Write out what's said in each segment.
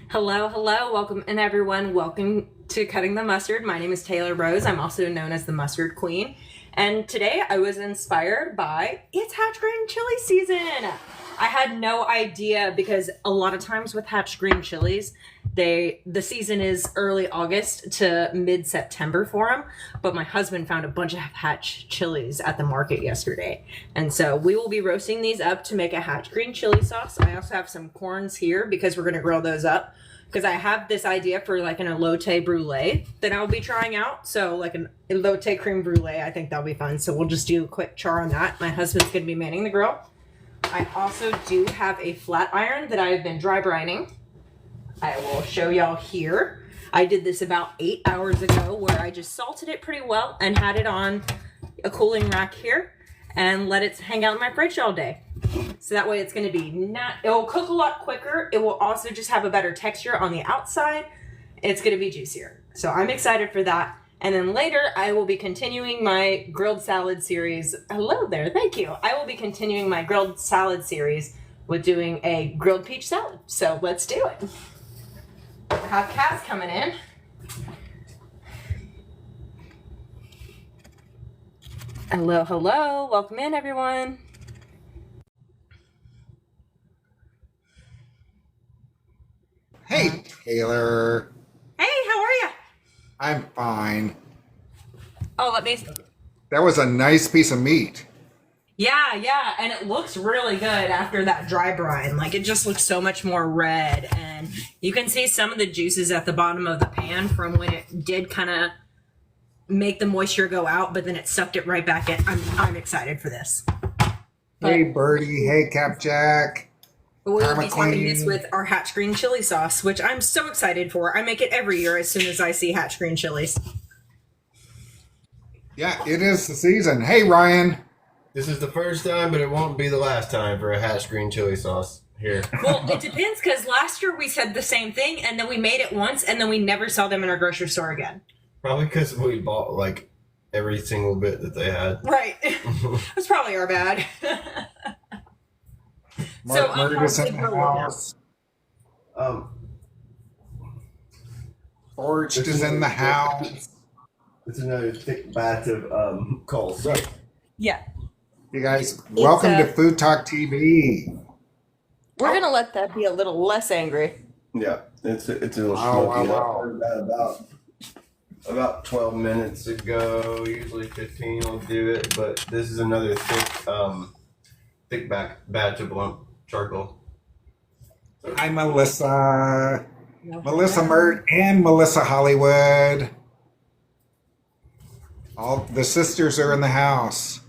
Hello, hello, welcome in everyone. Welcome to Cutting the Mustard. My name is Taylor Rose. I'm also known as the Mustard Queen. And today I was inspired by it's Hatch Green chili season. I had no idea because a lot of times with Hatch Green chilies, the season is early August to mid-September for them. But my husband found a bunch of Hatch chilies at the market yesterday. And so we will be roasting these up to make a Hatch Green chili sauce. I also have some corns here because we're going to grill those up. Because I have this idea for like an Elote Brulee that I'll be trying out. So like an Elote cream brulee, I think that'll be fun. So we'll just do a quick char on that. My husband's going to be manning the grill. I also do have a flat iron that I have been dry brining. I will show y'all here. I did this about 8 hours ago where I just salted it pretty well and had it on a cooling rack here and let it hang out in my fridge all day. So that way it's going to be it will cook a lot quicker. It will also just have a better texture on the outside. It's going to be juicier. So I'm excited for that. And then later I will be continuing my grilled salad series. Hello there. Thank you. I will be continuing my grilled salad series with doing a grilled peach salad. So let's do it. I have Cass coming in. Hello, hello. Welcome in, everyone. Hey, Taylor. Hey, how are you? I'm fine. Oh, let me... That was a nice piece of meat. Yeah, and it looks really good after that dry brine. Like, it just looks so much more red, and you can see some of the juices at the bottom of the pan from when it did kind of make the moisture go out, but then it sucked it right back in. I'm excited for this. Hey, Birdie. Hey, Capjack. But we'll be topping this with our Hatch Green chili sauce, which I'm so excited for. I make it every year as soon as I see Hatch Green chilies. Yeah, it is the season. Hey, Ryan. This is the first time, but it won't be the last time for a Hatch Green chili sauce here. Well, it depends, because last year we said the same thing, and then we made it once, and then we never saw them in our grocery store again. Probably because we bought, like, every single bit that they had. Right. That's probably our bad. Mark Murda's in the house. Forged is in the house. It's another thick batch of coals. So, Yeah. You guys, welcome to Food Talk TV. We're going to let that be a little less angry. yeah, it's a little Wow, smoky. wow, I wow. heard that about 12 minutes ago. Usually 15 will do it, but this is another thick batch of blunt charcoal. Hi, Melissa. Melissa Mert and Melissa Hollywood. All the sisters are in the house.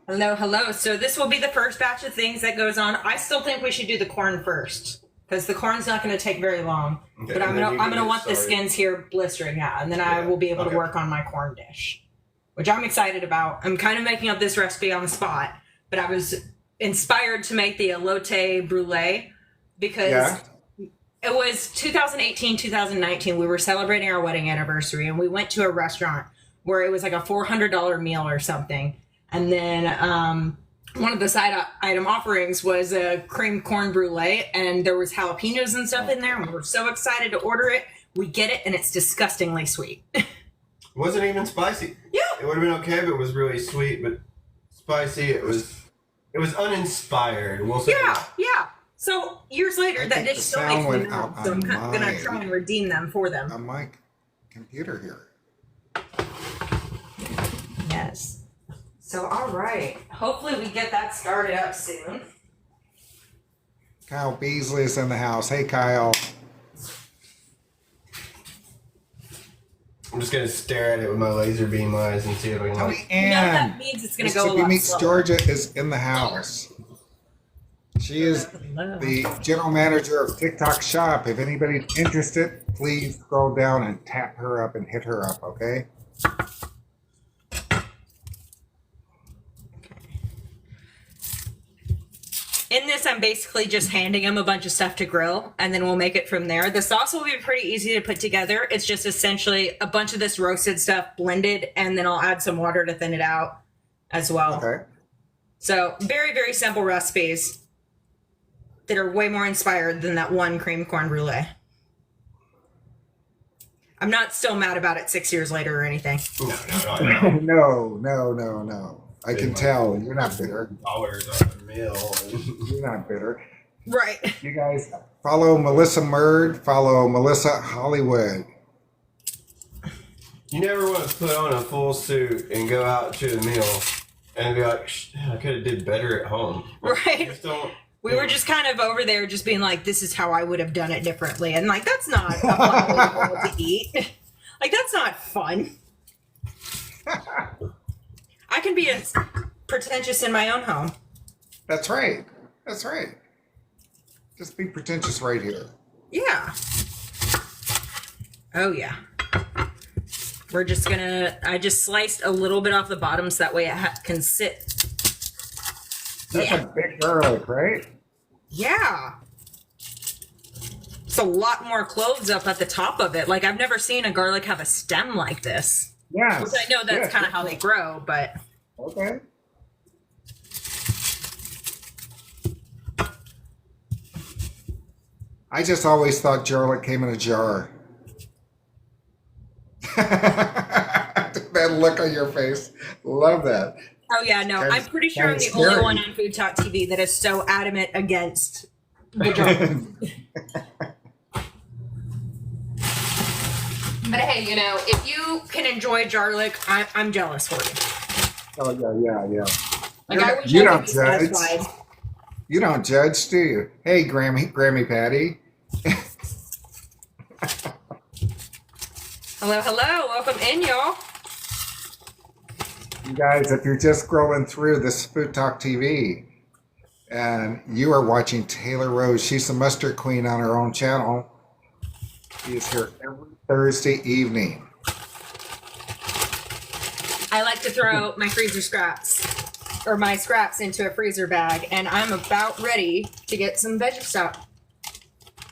Hello, hello. So this will be the first batch of things that goes on. I still think we should do the corn first, because the corn's not going to take very long. Okay, but I'm and then gonna you want the started. skins here blistering, yeah, and then I will be able to work on my corn dish, which I'm excited about. I'm kind of making up this recipe on the spot, but I was inspired to make the Elote Brulee because it was 2018, 2019. We were celebrating our wedding anniversary, and we went to a restaurant where it was like a $400 meal or something. And then one of the side item offerings was a cream corn brulee, and there was jalapenos and stuff in there. And we were so excited to order it. We get it, and it's disgustingly sweet. It wasn't even spicy. Yeah. It would have been okay if it was really sweet, but spicy, it was uninspired. We'll say. Yeah. So years later, that think dish the still sound makes me went mad. out So I'm on going to mine. try and redeem them for them. On my computer here. Yes. So, all right. Hopefully we get that started up soon. Kyle Beasley's in the house. Hey, Kyle. I'm just gonna stare at it with my laser beam eyes and see if I can. Tony Like, You know what that Ann. means? It's going to go a Mississippi lot Meats slower. Georgia is in the house. She is the general manager of TikTok Shop. If anybody's interested, please scroll down and tap her up and hit her up, okay? In this, I'm basically just handing them a bunch of stuff to grill, and then we'll make it from there. The sauce will be pretty easy to put together. It's just essentially a bunch of this roasted stuff blended, and then I'll add some water to thin it out as well. Okay. So very, very simple recipes that are way more inspired than that one cream corn brulee. I'm not still mad about it 6 years later or anything. No. I can tell you're not bitter. Dollars on a meal. You're not bitter. Right. You guys follow Melissa Murd, follow Melissa Hollywood. You never want to put on a full suit and go out to the meal and be like, I could have did better at home. Right. Just don't. We were just kind of over there just being like, this is how I would have done it differently. And like, that's not a fun way to eat. Like, that's not fun. I can be pretentious in my own home. That's right. That's right. Just be pretentious right here. Yeah. Oh, yeah. We're just gonna, I just sliced a little bit off the bottom so that way it can sit. That's a big garlic, right? Yeah. It's a lot more cloves up at the top of it. Like, I've never seen a garlic have a stem like this. Yeah. Which I know that's kind of how they grow, but. Okay. I just always thought garlic came in a jar. That look on your face. Love that. Oh, yeah, no. I'm pretty sure I'm the only one on FoodtokTV that is so adamant against the garlic. But hey, you know, if you can enjoy garlic, I'm jealous for you. Oh, yeah. Like, I wish you I don't could be judge. satisfied. You don't judge, do you? Hey, Grammy Patty. Hello. Welcome in, y'all. You guys, if you're just scrolling through this Food Talk TV and you are watching Taylor Rose, she's the mustard queen on her own channel. She is here every Thursday evening. I like to throw my freezer scraps or my scraps into a freezer bag, and I'm about ready to get some veggie stock.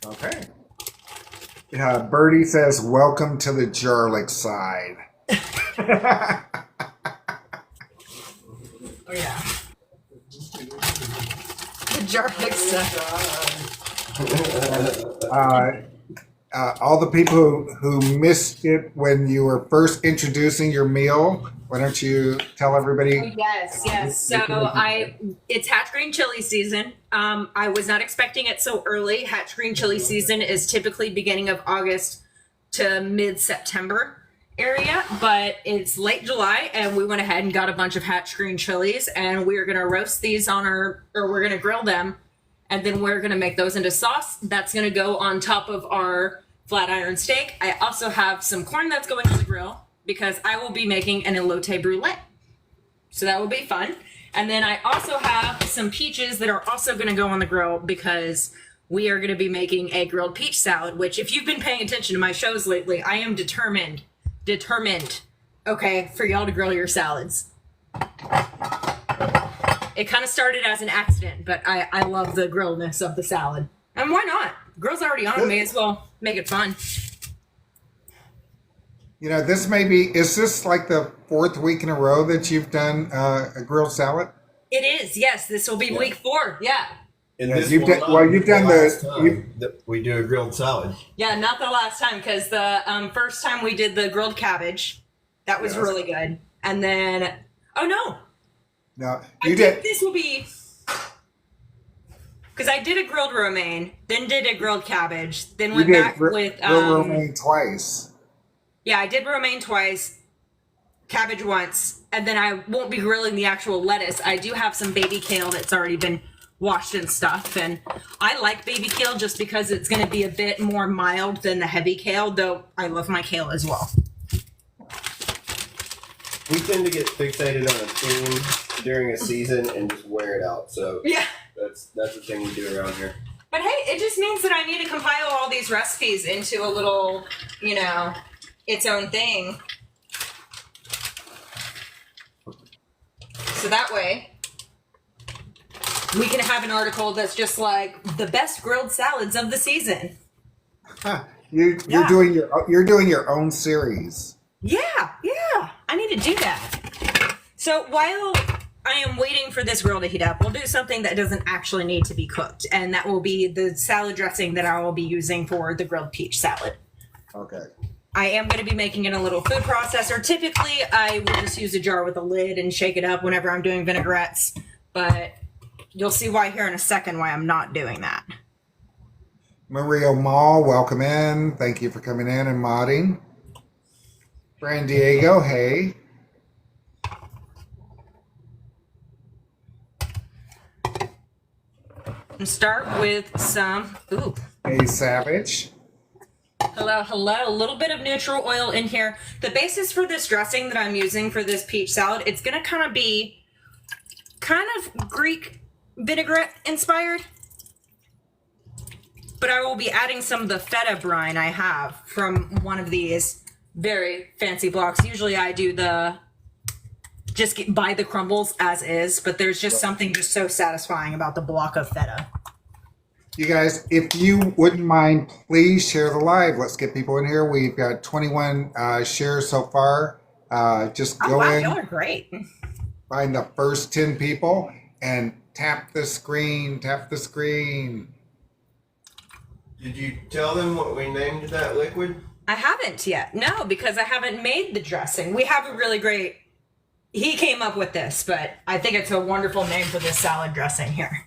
Okay. Birdie says, welcome to the garlic side. Oh, yeah. The garlic side. All the people who missed it when you were first introducing your meal, why don't you tell everybody? Oh, yes. So it's hatch green chili season. I was not expecting it so early. Hatch green chili season is typically beginning of August to mid-September area, but it's late July, and we went ahead and got a bunch of hatch green chilies, and we're gonna roast these we're gonna grill them, and then we're gonna make those into sauce. That's gonna go on top of our flat iron steak. I also have some corn that's going on the grill because I will be making an Elote Brulee. So that will be fun. And then I also have some peaches that are also gonna go on the grill because we are gonna be making a grilled peach salad, which if you've been paying attention to my shows lately, I am determined, okay, for y'all to grill your salads. It kind of started as an accident, but I love the grilledness of the salad. And why not? Grill's already on, may as well make it fun. You know, is this like the 4th week in a row that you've done a grilled salad? It is, yes. This will be week 4, yeah. And Yes, this you've will done- not well, be you've the done last the- time that we do a grilled salad. Yeah, not the last time, because the first time we did the grilled cabbage, that was Yes. really good. And then, oh no, No, I you think did. this will be, because I did a grilled romaine, then did a grilled cabbage, then You went did back grilled with, romaine twice. yeah, I did romaine twice, cabbage once, and then I won't be grilling the actual lettuce. I do have some baby kale that's already been washed and stuff, and I like baby kale just because it's going to be a bit more mild than the heavy kale, though I love my kale as well. We tend to get fixated on a theme during a season and just wear it out. So Yeah. that's the thing we do around here. But hey, it just means that I need to compile all these recipes into a little, you know, its own thing. So that way, we can have an article that's just like the best grilled salads of the season. Huh. You're Yeah. doing your own series. Yeah. I need to do that. So while I am waiting for this grill to heat up, we'll do something that doesn't actually need to be cooked, and that will be the salad dressing that I will be using for the grilled peach salad. Okay. I am going to be making it in a little food processor. Typically, I will just use a jar with a lid and shake it up whenever I'm doing vinaigrettes, but you'll see why here in a second why I'm not doing that. Mario Mall, welcome in. Thank you for coming in and modding. Brand Diego, hey. And start with some, ooh. Hey, Savage. Hello, hello. A little bit of neutral oil in here. The basis for this dressing that I'm using for this peach salad, it's going to kind of be Greek vinaigrette inspired. But I will be adding some of the feta brine I have from one of these very fancy blocks. Usually I do buy the crumbles as is, but there's just something just so satisfying about the block of feta. You guys, if you wouldn't mind, please share the live. Let's get people in here. We've got 21 shares so far. Just go in. Y'all are great. Find the first 10 people and tap the screen. Tap the screen. Did you tell them what we named that liquid? I haven't yet. No, because I haven't made the dressing. We have a really great... He came up with this, but I think it's a wonderful name for this salad dressing here.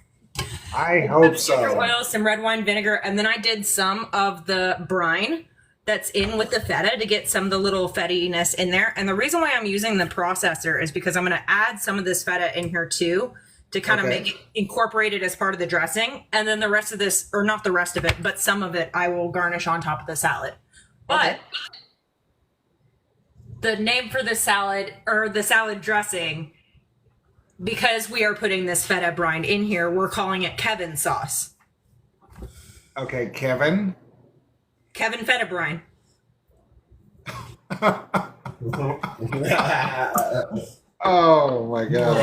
I hope so. Ginger oil, some red wine vinegar, and then I did some of the brine that's in with the feta to get some of the little fettiness in there. And the reason why I'm using the processor is because I'm going to add some of this feta in here too to kind of make it incorporated as part of the dressing. And then the rest of this, or not the rest of it, but some of it I will garnish on top of the salad. But the name for the salad, or the salad dressing, because we are putting this feta brine in here, we're calling it Kevin sauce. Okay, Kevin. Kevin feta brine. Oh my God.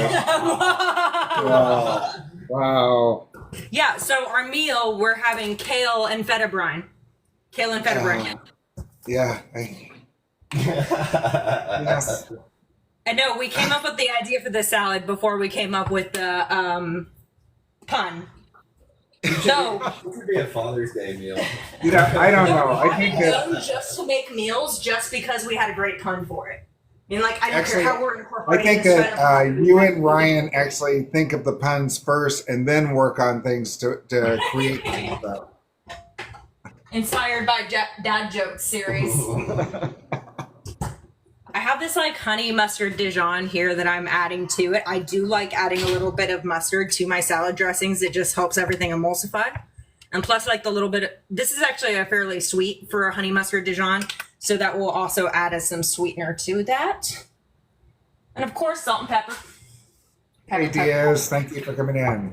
Wow. Wow. Yeah, so our meal, we're having kale and feta brine. Kale and feta brine. Yeah. Yes. I know, we came up with the idea for the salad before we came up with the pun. So It could be a Father's Day meal. You know, I don't know. I think that just to make meals just because we had a great pun for it. I mean, like, I don't Actually, care how we're I incorporating think this that feta you and Ryan actually think of the puns first and then work on things to create stuff. inspired by Dad Jokes series. I have this like honey mustard Dijon here that I'm adding to it. I do like adding a little bit of mustard to my salad dressings. It just helps everything emulsify. And plus like the little bit of, this is actually a fairly sweet for a honey mustard Dijon. So that will also add as some sweetener to that. And of course, salt and pepper. Hey Diaz, thank you for coming in.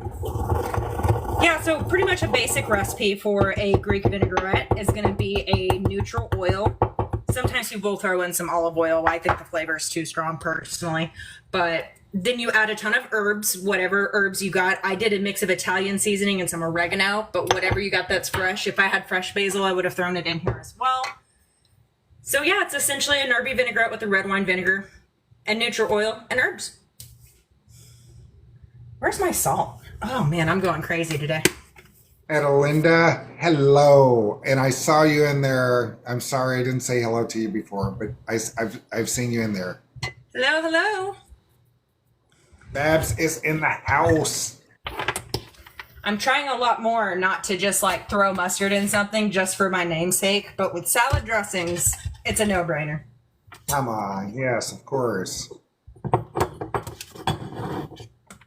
Yeah, so pretty much a basic recipe for a Greek vinaigrette is going to be a neutral oil. Sometimes you will throw in some olive oil. I think the flavor is too strong personally. But then you add a ton of herbs, whatever herbs you got. I did a mix of Italian seasoning and some oregano, but whatever you got that's fresh. If I had fresh basil, I would have thrown it in here as well. So yeah, it's essentially an herby vinaigrette with a red wine vinegar and neutral oil and herbs. Where's my salt? Oh man, I'm going crazy today. Edelinda, hello. And I saw you in there. I'm sorry I didn't say hello to you before, but I've seen you in there. Hello, hello. Babs is in the house. I'm trying a lot more not to just like throw mustard in something just for my namesake, but with salad dressings, it's a no-brainer. Come on, yes, of course.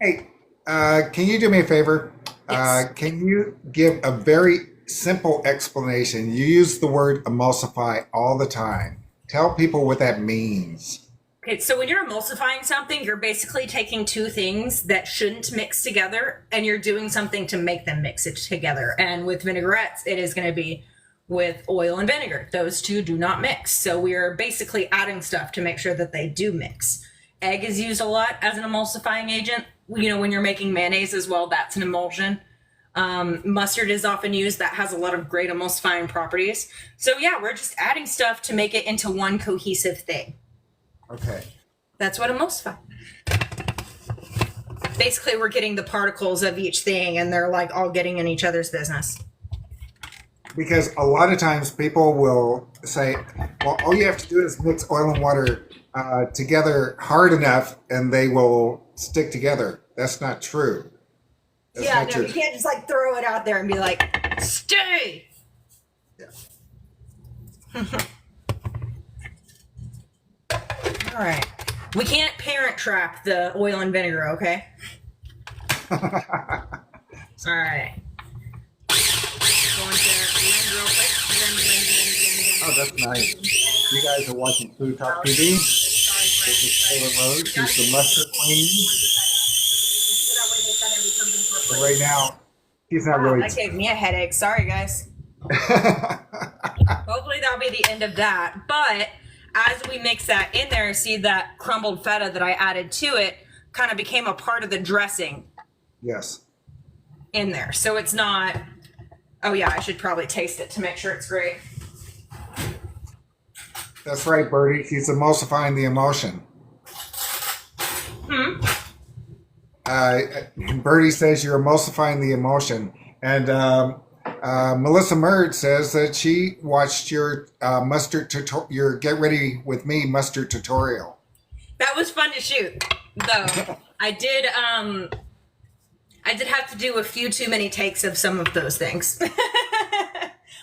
Hey, can you do me a favor? Yes. Can you give a very simple explanation? You use the word emulsify all the time. Tell people what that means. Okay, so when you're emulsifying something, you're basically taking two things that shouldn't mix together and you're doing something to make them mix it together. And with vinaigrettes, it is going to be with oil and vinegar. Those two do not mix. So we are basically adding stuff to make sure that they do mix. Egg is used a lot as an emulsifying agent. You know, when you're making mayonnaise as well, that's an emulsion. Mustard is often used. That has a lot of great emulsifying properties. So yeah, we're just adding stuff to make it into one cohesive thing. Okay. That's what emulsify. Basically, we're getting the particles of each thing and they're like all getting in each other's business. because a lot of times people will say, well, all you have to do is mix oil and water together hard enough and they will stick together. That's not true. That's Yeah, not no, true. you can't just like throw it out there and be like, stay. Yeah. All right. We can't parent trap the oil and vinegar, okay? All right. Going to blend real quick. Blend. Oh, that's nice. You guys are watching Food Talk TV. This is Taylor Rose. She's the mustard queen. But right now, she's not Wow, really. that gave me a headache. Sorry, guys. Hopefully that'll be the end of that. But as we mix that in there, see that crumbled feta that I added to it kind of became a part of the dressing Yes. in there. So it's not, oh yeah, I should probably taste it to make sure it's great. That's right, Birdie. She's emulsifying the emotion. Birdie says you're emulsifying the emotion. And Melissa Murd says that she watched your your Get Ready With Me mustard tutorial. That was fun to shoot, though. I did have to do a few too many takes of some of those things.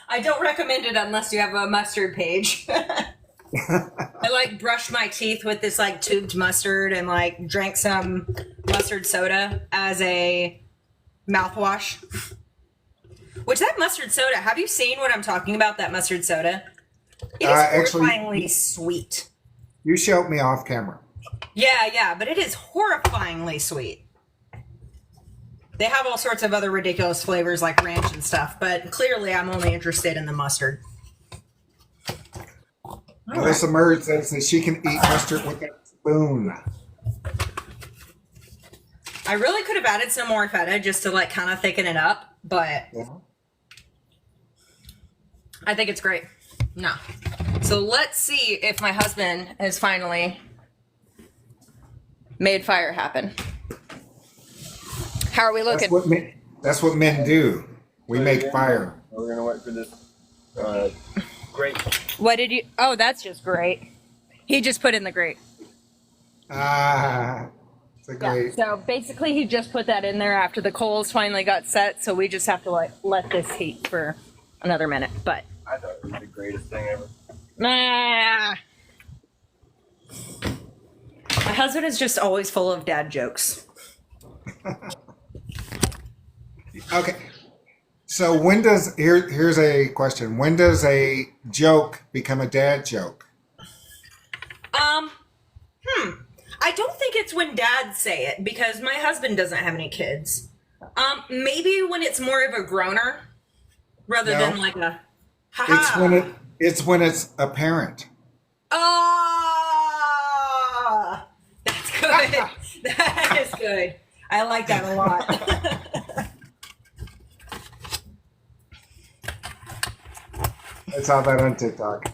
I don't recommend it unless you have a mustard page. I like brushed my teeth with this like tubed mustard and like drank some mustard soda as a mouthwash. Which that mustard soda, have you seen what I'm talking about, that mustard soda? It is horrifyingly sweet. You showed me off camera. Yeah, but it is horrifyingly sweet. They have all sorts of other ridiculous flavors like ranch and stuff, but clearly I'm only interested in the mustard. Melissa Murd says that she can eat mustard with a spoon. I really could have added some more feta just to like kind of thicken it up, but Yeah. I think it's great. No. So let's see if my husband has finally made fire happen. How are we looking? That's what men do. We make fire. We're gonna wait for this. Great. What did you? Oh, that's just great. He just put in the grate. It's a great. So basically, he just put that in there after the coals finally got set. So we just have to like let this heat for another minute. But I thought it was the greatest thing ever. my husband is just always full of dad jokes. Okay. So when does here's a question. When does a joke become a dad joke? I don't think it's when dads say it because my husband doesn't have any kids. Maybe when it's more of a groaner rather than like a haha. It's when it's apparent. Oh, that's good. That is good. I like that a lot. I saw that on TikTok.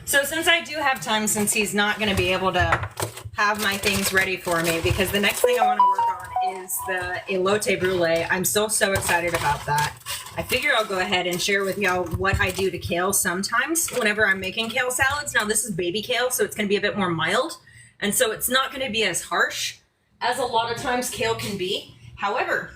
So since I do have time, since he's not going to be able to have my things ready for me, because the next thing I want to work on is the Elote Brulee. I'm so excited about that. I figure I'll go ahead and share with y'all what I do to kale sometimes whenever I'm making kale salads. Now this is baby kale, so it's going to be a bit more mild. And so it's not going to be as harsh as a lot of times kale can be. However,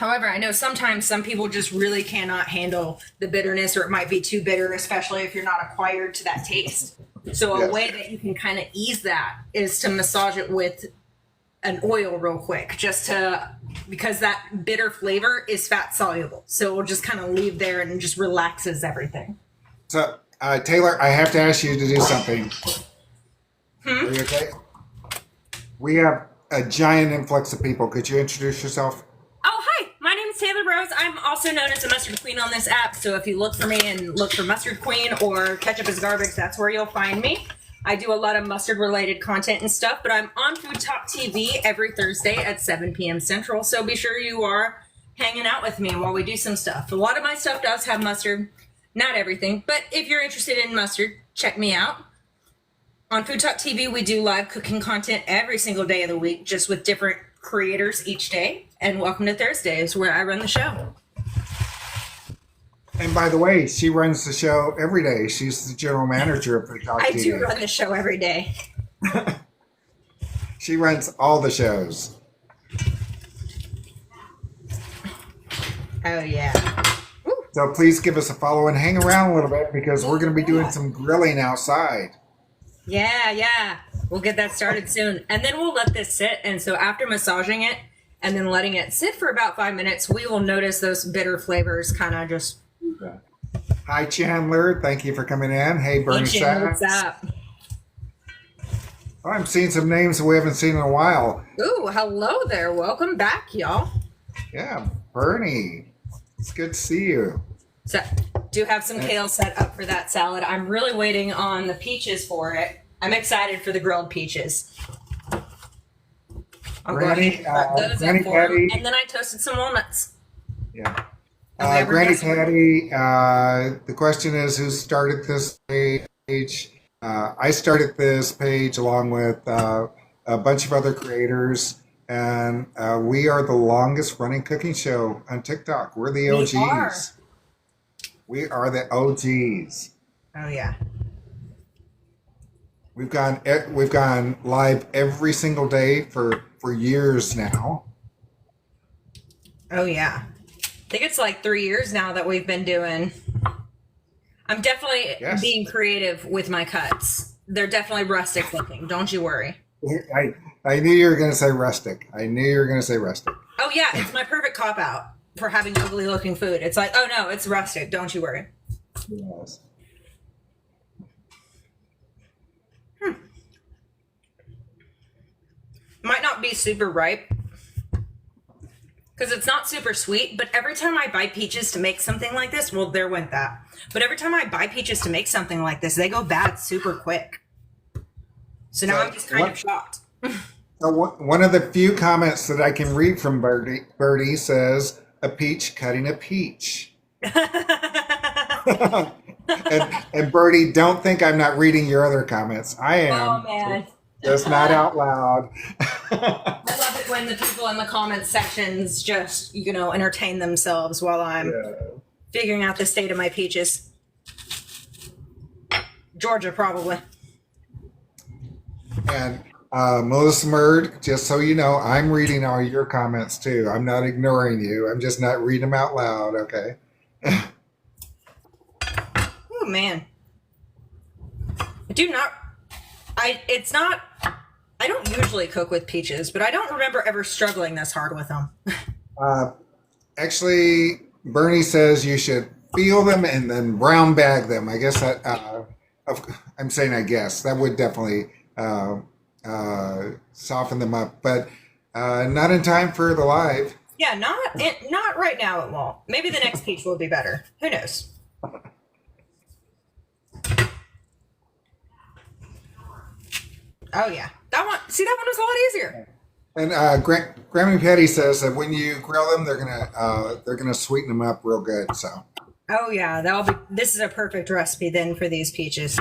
I know sometimes some people just really cannot handle the bitterness, or it might be too bitter, especially if you're not acquired to that taste. So a way that you can kind of ease that is to massage it with an oil real quick, because that bitter flavor is fat soluble. So it will just kind of leave there and just relaxes everything. So Taylor, I have to ask you to do something. Are you okay? We have a giant influx of people. Could you introduce yourself? Oh, hi. My name is Taylor Rose. I'm also known as the Mustard Queen on this app. So if you look for me and look for Mustard Queen or Ketchup is Garbage, that's where you'll find me. I do a lot of mustard related content and stuff, but I'm on FoodtokTV every Thursday at 7 p.m. Central. So be sure you are hanging out with me while we do some stuff. A lot of my stuff does have mustard, not everything, but if you're interested in mustard, check me out. On FoodtokTV, we do live cooking content every single day of the week, just with different creators each day, and welcome to Thursdays, where I run the show. And by the way, she runs the show every day. She's the general manager of FoodtokTV. I do run the show every day. She runs all the shows. Oh, yeah. So please give us a follow and hang around a little bit because we're going to be doing some grilling outside. Yeah. We'll get that started soon. And then we'll let this sit. And so after massaging it and then letting it sit for about 5 minutes, we will notice those bitter flavors kind of just... Hi, Chandler. Thank you for coming in. Hey, Bernie Sachs. What's up? Oh, I'm seeing some names that we haven't seen in a while. Ooh, hello there. Welcome back, y'all. Yeah, Bernie. It's good to see you. So, do have some kale set up for that salad. I'm really waiting on the peaches for it. I'm excited for the grilled peaches. I'll Granny, go ahead and cut those Granny up for 'em. Patty. And then I toasted some walnuts. Yeah. Have we ever Granny guessed- Patty, the question is who started this page? I started this page along with a bunch of other creators, and we are the longest running cooking show on TikTok. We're the OGs. We are the OGs. Oh, yeah. We've gone live every single day for years now. Oh, yeah. I think it's like 3 years now that we've been doing. I'm definitely being creative with my cuts. They're definitely rustic looking. Don't you worry. I knew you were going to say rustic. Oh, yeah. It's my perfect cop out for having ugly looking food. It's like, oh, no, it's rustic. Don't you worry. Yes. Might not be super ripe because it's not super sweet, but every time I buy peaches to make something like this, well, there went that. But every time I buy peaches to make something like this, they go bad super quick. So now I'm just kind of shocked. So one of the few comments that I can read from Birdie says, a peach cutting a peach. and Birdie, don't think I'm not reading your other comments. I am. Oh, man. Just not out loud. I love it when the people in the comments sections just, entertain themselves while I'm figuring out the state of my peaches. Georgia, probably. And Melissa Murd, just so you know, I'm reading all your comments too. I'm not ignoring you. I'm just not reading them out loud, okay? Oh, man. I don't usually cook with peaches, but I don't remember ever struggling this hard with them. Actually, Bernie says you should peel them and then brown bag them. I guess that, I'm saying I guess. That would definitely soften them up, but not in time for the live. Yeah, not right now it won't. Maybe the next peach will be better. Who knows? Oh, yeah. That one was a lot easier. And Grammy Patty says that when you grill them, they're gonna sweeten them up real good. So. Oh yeah, this is a perfect recipe then for these peaches.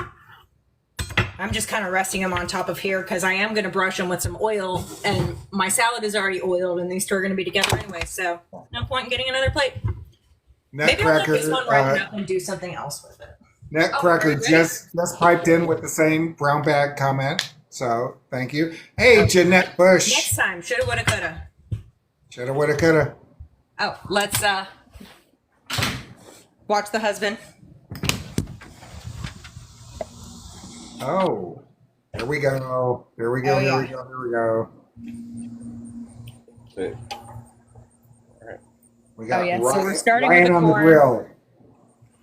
I'm just kind of resting them on top of here because I am gonna brush them with some oil, and my salad is already oiled, and these two are gonna be together anyway. So no point in getting another plate. Maybe I'll let this one ripen up and do something else with it. Netcracker just piped in with the same brown bag comment. So thank you. Hey, Jeanette Bush. Next time, shoulda, woulda, coulda. Shoulda, woulda, coulda. Oh, let's watch the husband. Oh, there we go. Here we go. Oh, Here yeah. we go. Here we go. Okay. We got so we're starting Ryan with the on the corn. grill.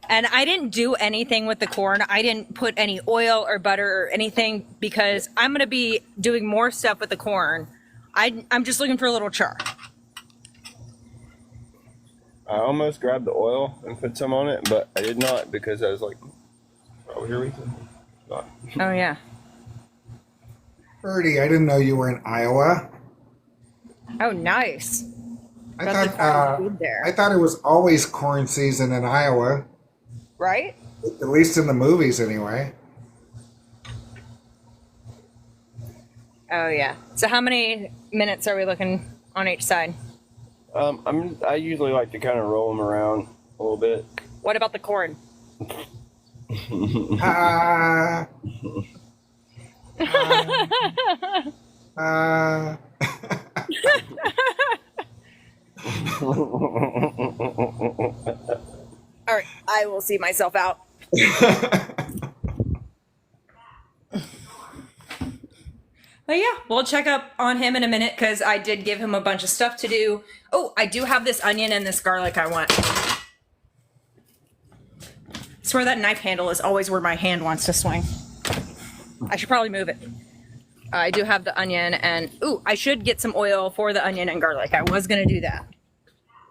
And I didn't do anything with the corn. I didn't put any oil or butter or anything because I'm going to be doing more stuff with the corn. I'm just looking for a little char. I almost grabbed the oil and put some on it, but I did not because I was like, oh, here we go. Not. Oh, yeah. Birdie, I didn't know you were in Iowa. Oh, nice. I Got the thought food there. I thought it was always corn season in Iowa, Right? at least in the movies anyway. Oh yeah. So how many minutes are we looking on each side? I usually like to kind of roll them around a little bit. What about the corn? Ah. All right, I will see myself out. But yeah, we'll check up on him in a minute because I did give him a bunch of stuff to do. Oh, I do have this onion and this garlic I want. I swear that knife handle is always where my hand wants to swing. I should probably move it. I do have the onion and, ooh, I should get some oil for the onion and garlic. I was going to do that.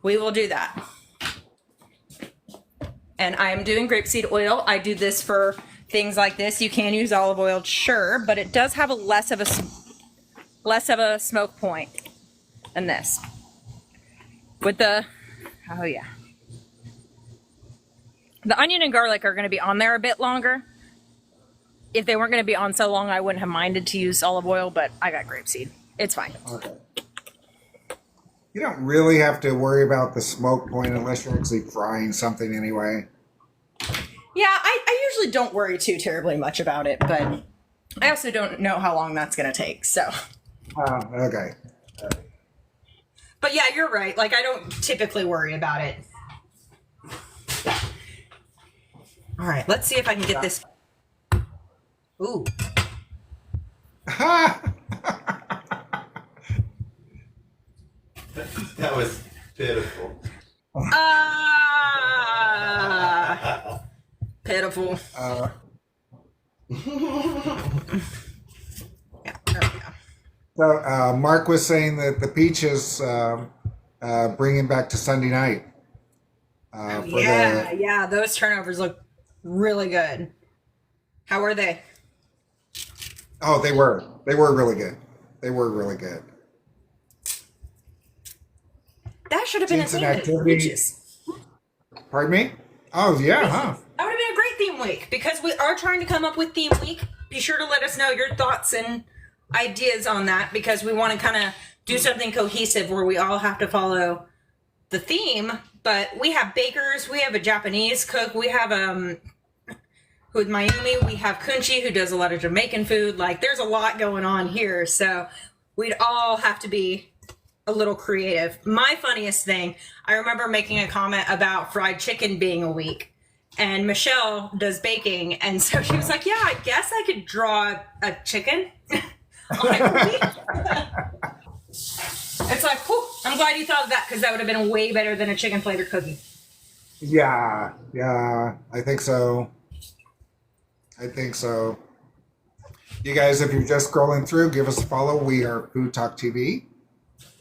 We will do that. And I'm doing grapeseed oil. I do this for things like this. You can use olive oil, sure, but it does have a less of a smoke point than this. With the, oh yeah. The onion and garlic are going to be on there a bit longer. If they weren't going to be on so long, I wouldn't have minded to use olive oil, but I got grapeseed. It's fine. Okay. You don't really have to worry about the smoke point unless you're actually frying something anyway. Yeah, I usually don't worry too terribly much about it, but I also don't know how long that's going to take, so. Okay. But yeah, you're right. Like, I don't typically worry about it. All right, let's see if I can get this. Ooh. That was pitiful. Pitiful. Yeah, there we go. So Mark was saying that the peach is bringing back to Sunday night. Yeah, those turnovers look really good. How were they? Oh, they were really good. They were really good. That should have been a Teams and theme activity. peaches. Pardon me? Oh, yeah, huh? That would have been a great theme week because we are trying to come up with theme week. Be sure to let us know your thoughts and ideas on that because we want to kind of do something cohesive where we all have to follow the theme. But we have bakers, we have a Japanese cook, we have with Mayumi, we have Kunchi who does a lot of Jamaican food. Like there's a lot going on here, so we'd all have to be a little creative. My funniest thing, I remember making a comment about fried chicken being a week, and Michelle does baking, and so she was like, yeah, I guess I could draw a chicken on a week. It's like, whew, I'm glad you thought of that because that would have been way better than a chicken flavored cookie. Yeah, I think so. You guys, if you're just scrolling through, give us a follow. We are FoodtokTV.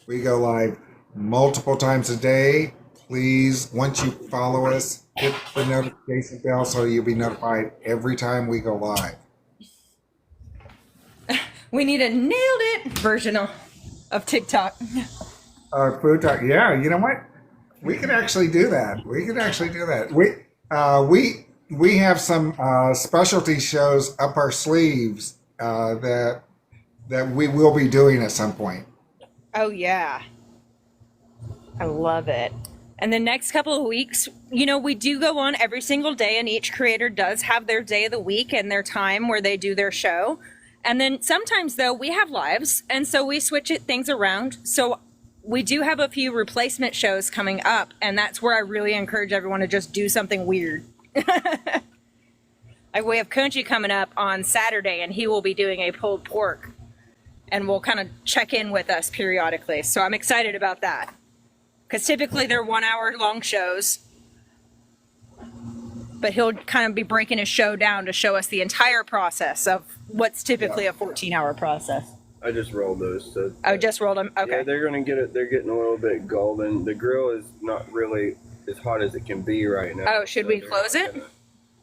We go live multiple times a day. Please, once you follow us, hit the notification bell so you'll be notified every time we go live. We need a nailed it version of TikTok. FoodTok, yeah, you know what? We can actually do that. We have some specialty shows up our sleeves that we will be doing at some point. Oh, yeah. I love it. And the next couple of weeks, we do go on every single day, and each creator does have their day of the week and their time where they do their show. And then sometimes, though, we have lives, and so we switch things around. So we do have a few replacement shows coming up, and that's where I really encourage everyone to just do something weird. Like we have Kunchi coming up on Saturday, and he will be doing a pulled pork, and will kind of check in with us periodically. So I'm excited about that. Because typically they're 1 hour long shows. But he'll kind of be breaking his show down to show us the entire process of what's typically a 14-hour process. I just rolled those. So Just rolled them? Okay. Yeah, they're going to get it. They're getting a little bit golden. The grill is not really as hot as it can be right now. Oh, should we close it?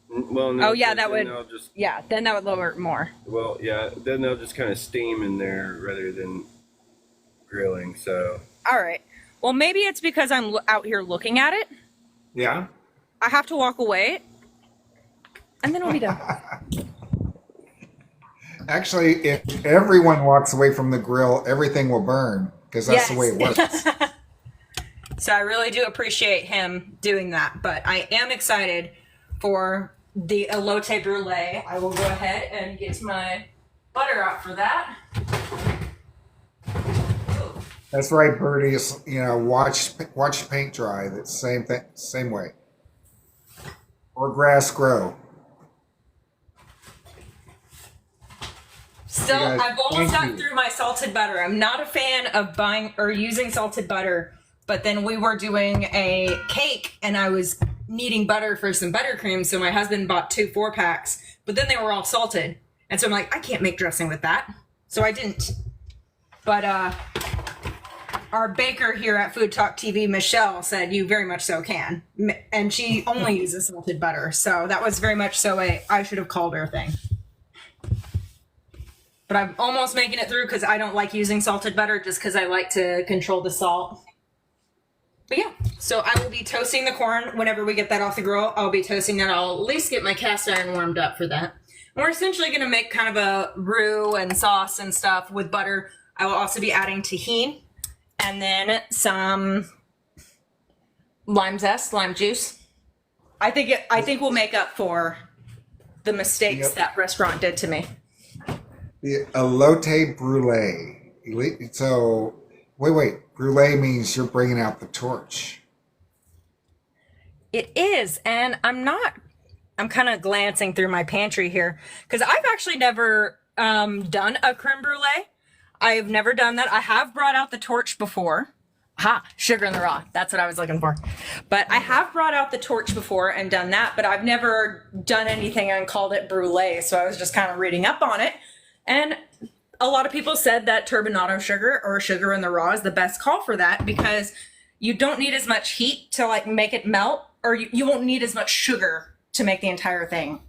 Well, no. Oh, yeah, that would. Just, yeah, then that would lower it more. Well, yeah, then they'll just kind of steam in there rather than grilling. So. All right. Well, maybe it's because I'm out here looking at it. Yeah. I have to walk away, and then we'll be done. Actually, if everyone walks away from the grill, everything will burn because that's the way it works. So I really do appreciate him doing that. But I am excited for the Elote Brulee. I will go ahead and get my butter out for that. That's right, Birdie. Watch paint dry. That's the same thing, same way. Or grass grow. Still, Guys, I've almost thank got you. through my salted butter. I'm not a fan of buying or using salted butter, but then we were doing a cake and I was needing butter for some buttercream, so my husband bought 2 4-packs, but then they were all salted. And so I'm like, I can't make dressing with that. So I didn't. But our baker here at Food Talk TV, Michelle, said you very much so can. And she only uses salted butter. So that was very much so a I should have called her thing. But I'm almost making it through because I don't like using salted butter just because I like to control the salt. But yeah, so I will be toasting the corn whenever we get that off the grill. I'll be toasting that. I'll at least get my cast iron warmed up for that. We're essentially going to make kind of a roux and sauce and stuff with butter. I will also be adding tajin and then some lime zest, lime juice. I think we'll make up for the mistakes that restaurant did to me. The Elote Brulee. So, wait. Brulee means you're bringing out the torch. It is, and I'm kind of glancing through my pantry here because I've actually never done a creme brulee. I've never done that. I have brought out the torch before. Sugar in the raw. That's what I was looking for. But I have brought out the torch before and done that, but I've never done anything and called it brulee. So I was just kind of reading up on it. And a lot of people said that turbinado sugar or sugar in the raw is the best call for that because you don't need as much heat to like make it melt, or you won't need as much sugar to make the entire thing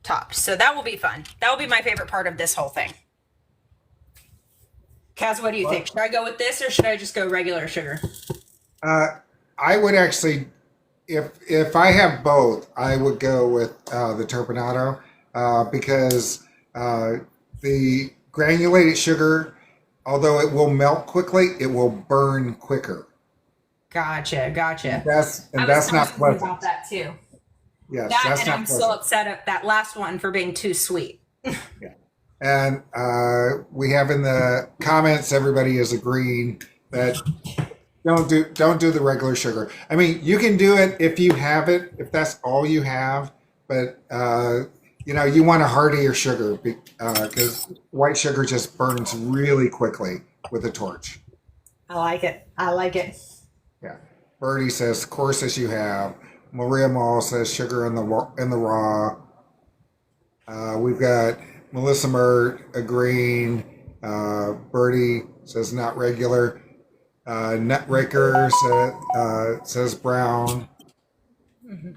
topped. So that will be fun. That will be my favorite part of this whole thing. Kaz, what do you think? Should I go with this or should I just go regular sugar? I would actually, if I have both, I would go with the turbinado because the granulated sugar, although it will melt quickly, it will burn quicker. Gotcha. That's not pleasant. About that too. Yes, that that's and not I'm pleasant. so upset at that last one for being too sweet. Yeah. And we have in the comments, everybody is agreeing that don't do the regular sugar. I mean, you can do it if you have it, if that's all you have, but you want a heartier sugar because white sugar just burns really quickly with a torch. I like it. Yeah. Birdie says, coarse as you have. Maria Mall says sugar in the raw. We've got Melissa Mert agreeing. Birdie says not regular. Nutraker says brown. Mm-hmm.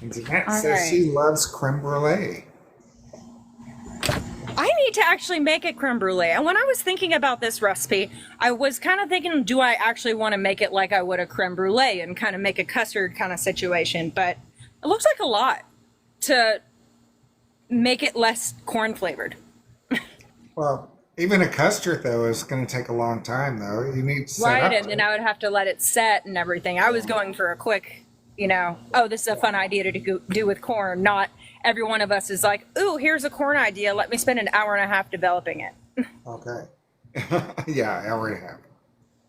And Jeanette says she loves creme brulee. I need to actually make a creme brulee. And when I was thinking about this recipe, I was kind of thinking, do I actually want to make it like I would a creme brulee and kind of make a custard kind of situation? But it looks like a lot to make it less corn flavored. Well, even a custard, though, is going to take a long time, though. You need to set up. And then I would have to let it set and everything. I was going for a quick, this is a fun idea to do with corn. Not every one of us is like, ooh, here's a corn idea. Let me spend an hour and a half developing it. Okay. Yeah, hour and a half.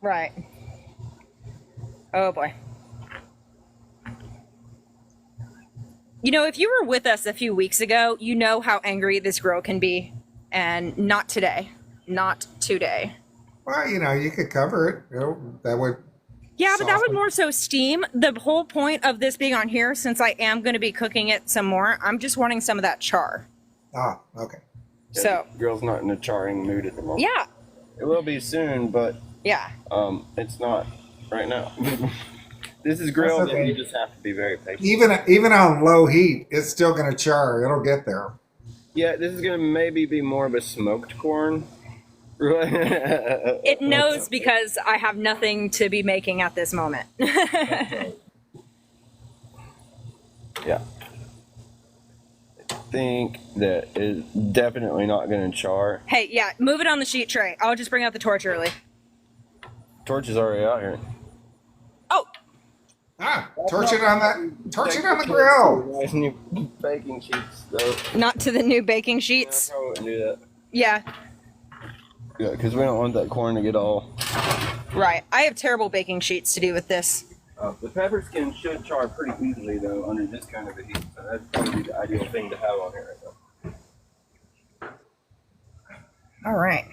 Right. Oh, boy. If you were with us a few weeks ago, you know how angry this girl can be. And not today. Not today. Well, you could cover it. That would. Yeah, but that would more so steam. The whole point of this being on here, since I am going to be cooking it some more, I'm just wanting some of that char. Ah, okay. Yeah, So. the girl's not in a charring mood at the moment. Yeah. It will be soon, but Yeah. it's not right now. This is grilled, okay. and you just have to be very patient. Even on low heat, it's still going to char. It'll get there. Yeah, this is gonna maybe be more of a smoked corn. It knows because I have nothing to be making at this moment. Yeah. think that it's definitely not going to char. Hey, yeah, move it on the sheet tray. I'll just bring out the torch early. Torch is already out here. Oh, Torch it on the grill. Nice new baking sheets, though. not to the new baking Yeah, I sheets. probably wouldn't do that. Yeah, Yeah, because we don't want that corn to get all. right. I have terrible baking sheets to do with this. The pepper skin should char pretty easily, though, under this kind of a heat. So that'd probably be the ideal thing to have on here right now. All right.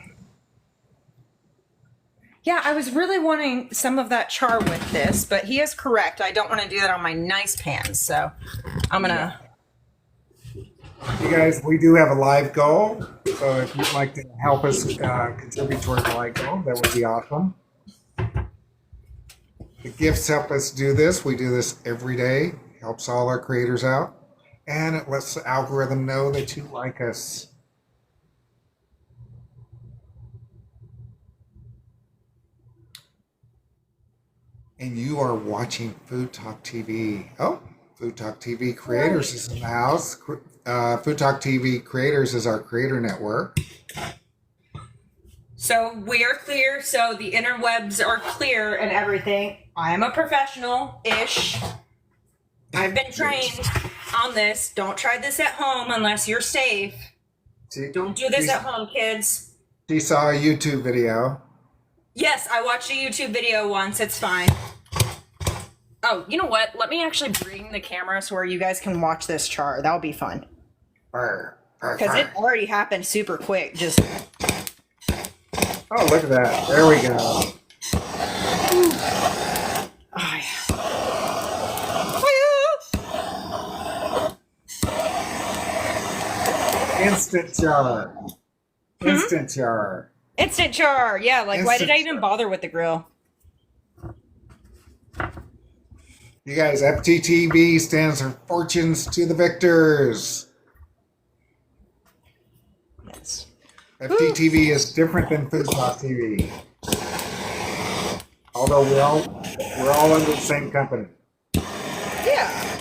Yeah, I was really wanting some of that char with this, but he is correct. I don't want to do that on my nice pans, so I'm gonna. You guys, we do have a live goal, so if you'd like to help us contribute towards the live goal, that would be awesome. The gifts help us do this. We do this every day. Helps all our creators out, and it lets the algorithm know that you like us. And you are watching Food Talk TV. Oh, Food Talk TV Creators is in the house. Food Talk TV Creators is our creator network. So we are clear. So the interwebs are clear and everything. I am a professional-ish. I've been trained on this. Don't try this at home unless you're safe. Don't do this at home, kids. She saw a YouTube video. Yes, I watched a YouTube video once. It's fine. Oh, you know what? Let me actually bring the camera so where you guys can watch this char. That'll be fun. Because it already happened super quick. Just. Oh, look at that. There we go. Oh, yeah. Instant char. Instant char. Instant char. Yeah, like why did I even Instant bother with the grill? You guys, FTTV stands for Fortunes to the Victors. Yes. FTTV is different than Food Talk TV. Although we're all under the same company. Yeah.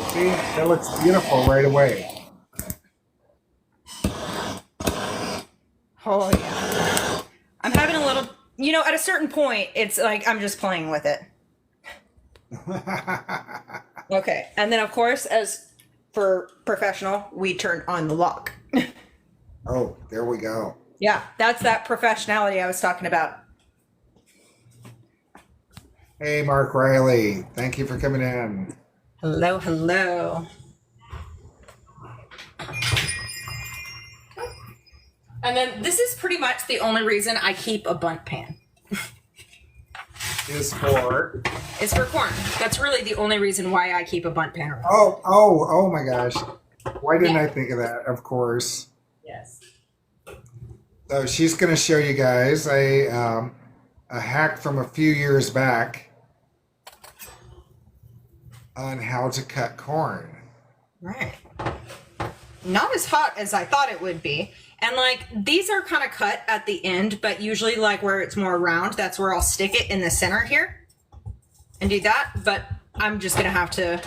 See, that looks beautiful right away. Oh yeah. I'm having a little, you know, at a certain point, it's like I'm just playing with it. Okay, and then of course, as for professional, we turn on the lock. Oh, there we go. Yeah, that's that professionality I was talking about. Hey, Mark Riley. Thank you for coming in. Hello, hello. And then this is pretty much the only reason I keep a bundt pan. Is for... It's for corn. That's really the only reason why I keep a bundt pan around. Oh my gosh. Why didn't I think of that? Of course. Yes. So she's going to show you guys a hack from a few years back on how to cut corn. Right. Not as hot as I thought it would be. And like these are kind of cut at the end, but usually like where it's more round, that's where I'll stick it in the center here and do that. But I'm just going to have to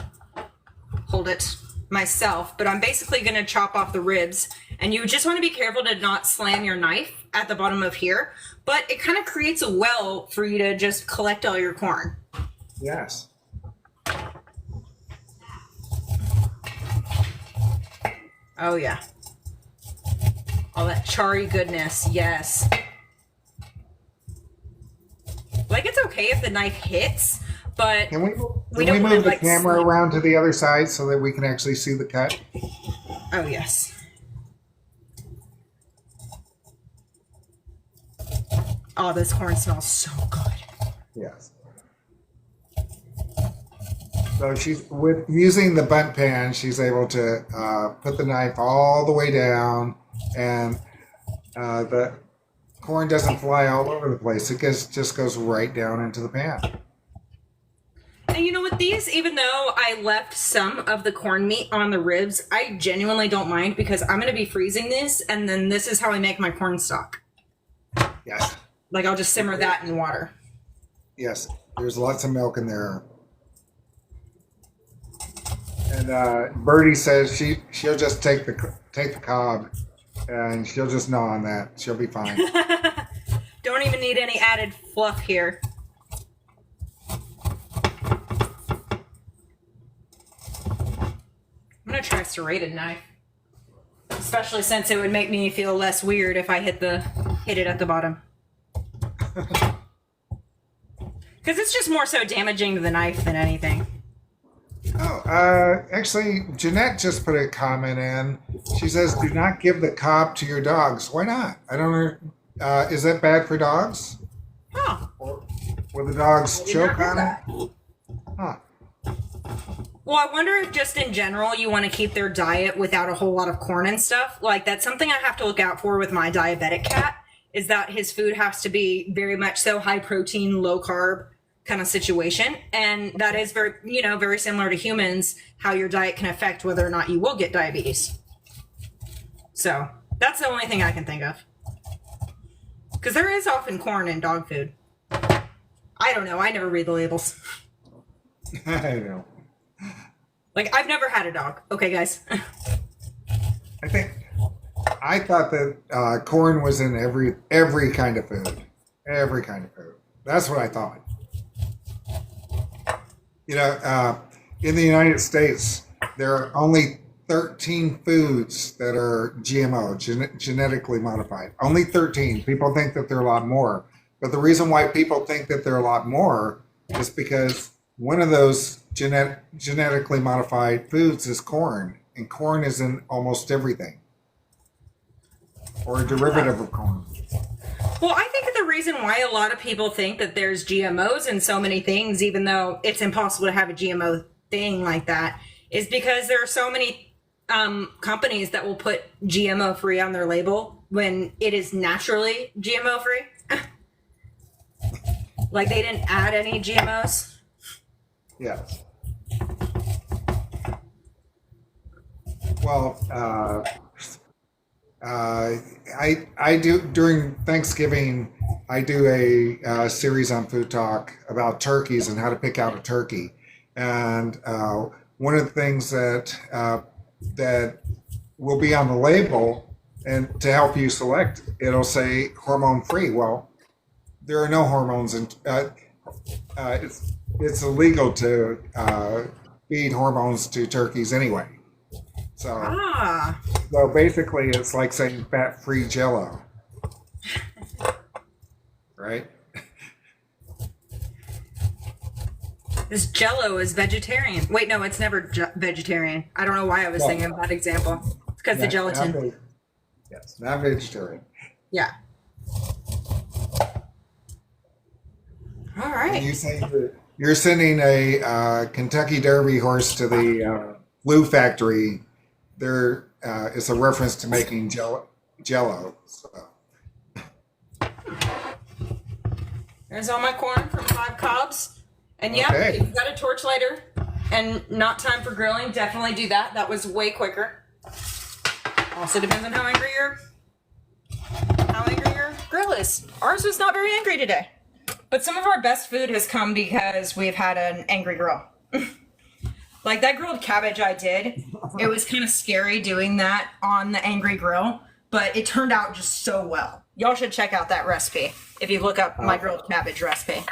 hold it myself. But I'm basically going to chop off the ribs. And you just want to be careful to not slam your knife at the bottom of here. But it kind of creates a well for you to just collect all your corn. Yes. Oh, yeah. All that charry goodness. Yes. Like, it's okay if the knife hits, but Can we don't wanna, move the like, camera slam. around to the other side so that we can actually see the cut? Oh, yes. Oh, this corn smells so good. Yes. So she's with using the bundt pan, she's able to put the knife all the way down, and the corn doesn't fly all over the place. It just goes right down into the pan. And you know what? These, even though I left some of the corn meat on the ribs, I genuinely don't mind because I'm going to be freezing this, and then this is how I make my corn stock. Yes. Like, I'll just simmer that in water. Yes. There's lots of milk in there. And Birdie says she'll just take the cob, and she'll just gnaw on that. She'll be fine. Don't even need any added fluff here. I'm gonna try a serrated knife, especially since it would make me feel less weird if I hit it at the bottom. Because it's just more so damaging to the knife than anything. Oh, actually, Jeanette just put a comment in. She says, "Do not give the cob to your dogs." Why not? I don't know. Is that bad for dogs? Huh. Or will the dogs choke on it? Huh. Well, I wonder if just in general you want to keep their diet without a whole lot of corn and stuff. Like, that's something I have to look out for with my diabetic cat, is that his food has to be very much so high protein, low carb kind of situation. And that is very, very similar to humans, how your diet can affect whether or not you will get diabetes. So that's the only thing I can think of. Because there is often corn in dog food. I don't know. I never read the labels. I know. Like, I've never had a dog. Okay, guys. I thought that corn was in every kind of food. Every kind of food. That's what I thought. In the United States, there are only 13 foods that are GMO, genetically modified. Only 13. People think that there are a lot more. But the reason why people think that there are a lot more is because one of those genetically modified foods is corn. And corn is in almost everything. Or a derivative of corn. Well, I think the reason why a lot of people think that there's GMOs in so many things, even though it's impossible to have a GMO thing like that, is because there are so many companies that will put GMO free on their label when it is naturally GMO free. Like, they didn't add any GMOs. Yes. Well, I do during Thanksgiving. I do a series on Food Talk about turkeys and how to pick out a turkey. And one of the things that will be on the label, and to help you select, it'll say hormone free. Well, there are no hormones, and it's illegal to feed hormones to turkeys anyway. So basically, it's like saying fat-free Jello, right? This Jello is vegetarian. Wait, no, it's never vegetarian. I don't know why I was thinking of that example. It's because the gelatin. Yes, not vegetarian. Yeah. All right. And you say you're sending a Kentucky Derby horse to the glue factory. There is a reference to making Jello. So. There's all my corn from 5 cobs. And yeah, Okay. if you've got a torch lighter and not time for grilling, definitely do that. That was way quicker. Also depends on how angry your grill is. Ours was not very angry today. But some of our best food has come because we've had an angry grill. Like that grilled cabbage I did, it was kind of scary doing that on the angry grill, but it turned out just so well. Y'all should check out that recipe if you look up my grilled cabbage recipe.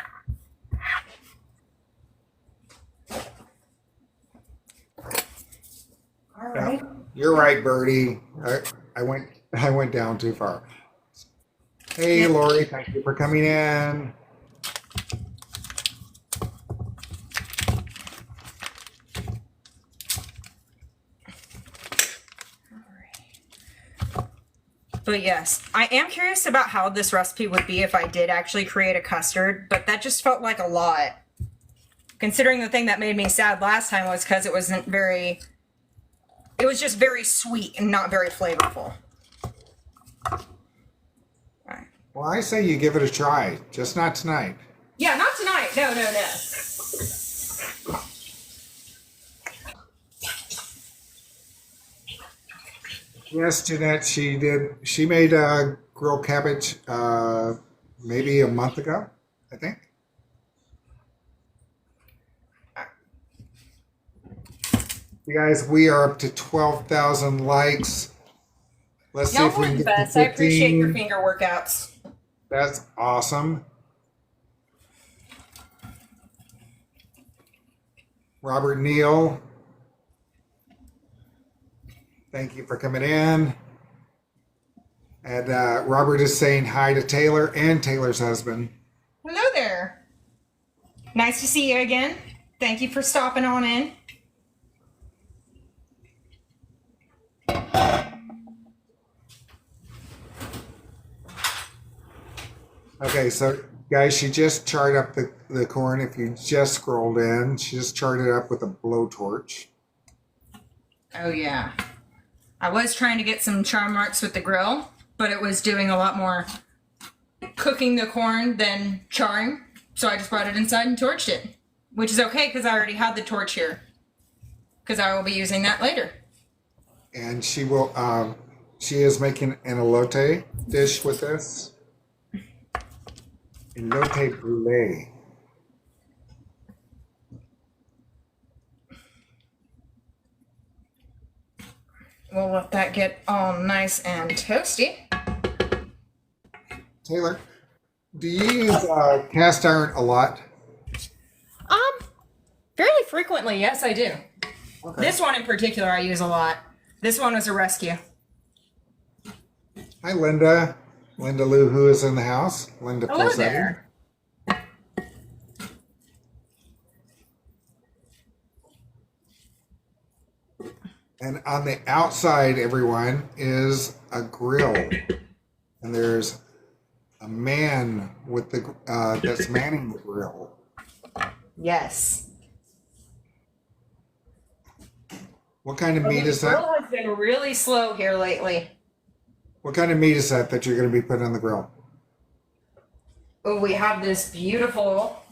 All right. You're right, Birdie. I went down too far. Hey, Lori, thank you for coming in. But yes, I am curious about how this recipe would be if I did actually create a custard, but that just felt like a lot. Considering the thing that made me sad last time was because it was just very sweet and not very flavorful. Right. Well, I say you give it a try, just not tonight. Yeah, not tonight. No. Yes, Jeanette, she did. She made grilled cabbage maybe a month ago, I think. You guys, we are up to 12,000 likes. Let's see Y'all if we are can the get to best. I appreciate your 15. finger workouts. That's awesome. Robert Neal, thank you for coming in. And Robert is saying hi to Taylor and Taylor's husband. Hello there. Nice to see you again. Thank you for stopping on in. Okay, so guys, she just charred up the corn. If you just scrolled in, she just charred it up with a blowtorch. Oh yeah. I was trying to get some char marks with the grill, but it was doing a lot more cooking the corn than charring. So I just brought it inside and torched it, which is okay because I already had the torch here because I will be using that later. And she will, she is making an elote dish with this. Elote Brulee. We'll let that get all nice and toasty. Taylor, do you use cast iron a lot? Fairly frequently, yes, I do. Okay. This one in particular, I use a lot. This one was a rescue. Hi, Linda. Linda Lou, who is in the house. Linda Hello Posetti. there. And on the outside, everyone, is a grill. And there's a man with the that's manning the grill. Yes. What kind of meat is The that? grill has been really slow here lately. What kind of meat is that you're going to be putting on the grill? Oh, we have this beautiful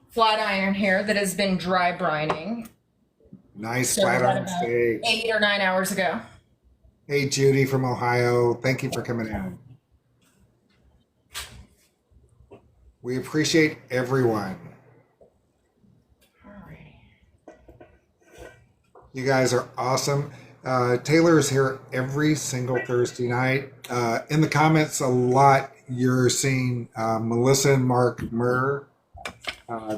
flat iron here that has been dry brining. Nice So flat about iron about steak. 8 or 9 hours ago. Hey, Judy from Ohio. Thank you for coming in. We appreciate everyone. You guys are awesome. Taylor is here every single Thursday night. In the comments a lot, you're seeing Melissa and Mark Murr.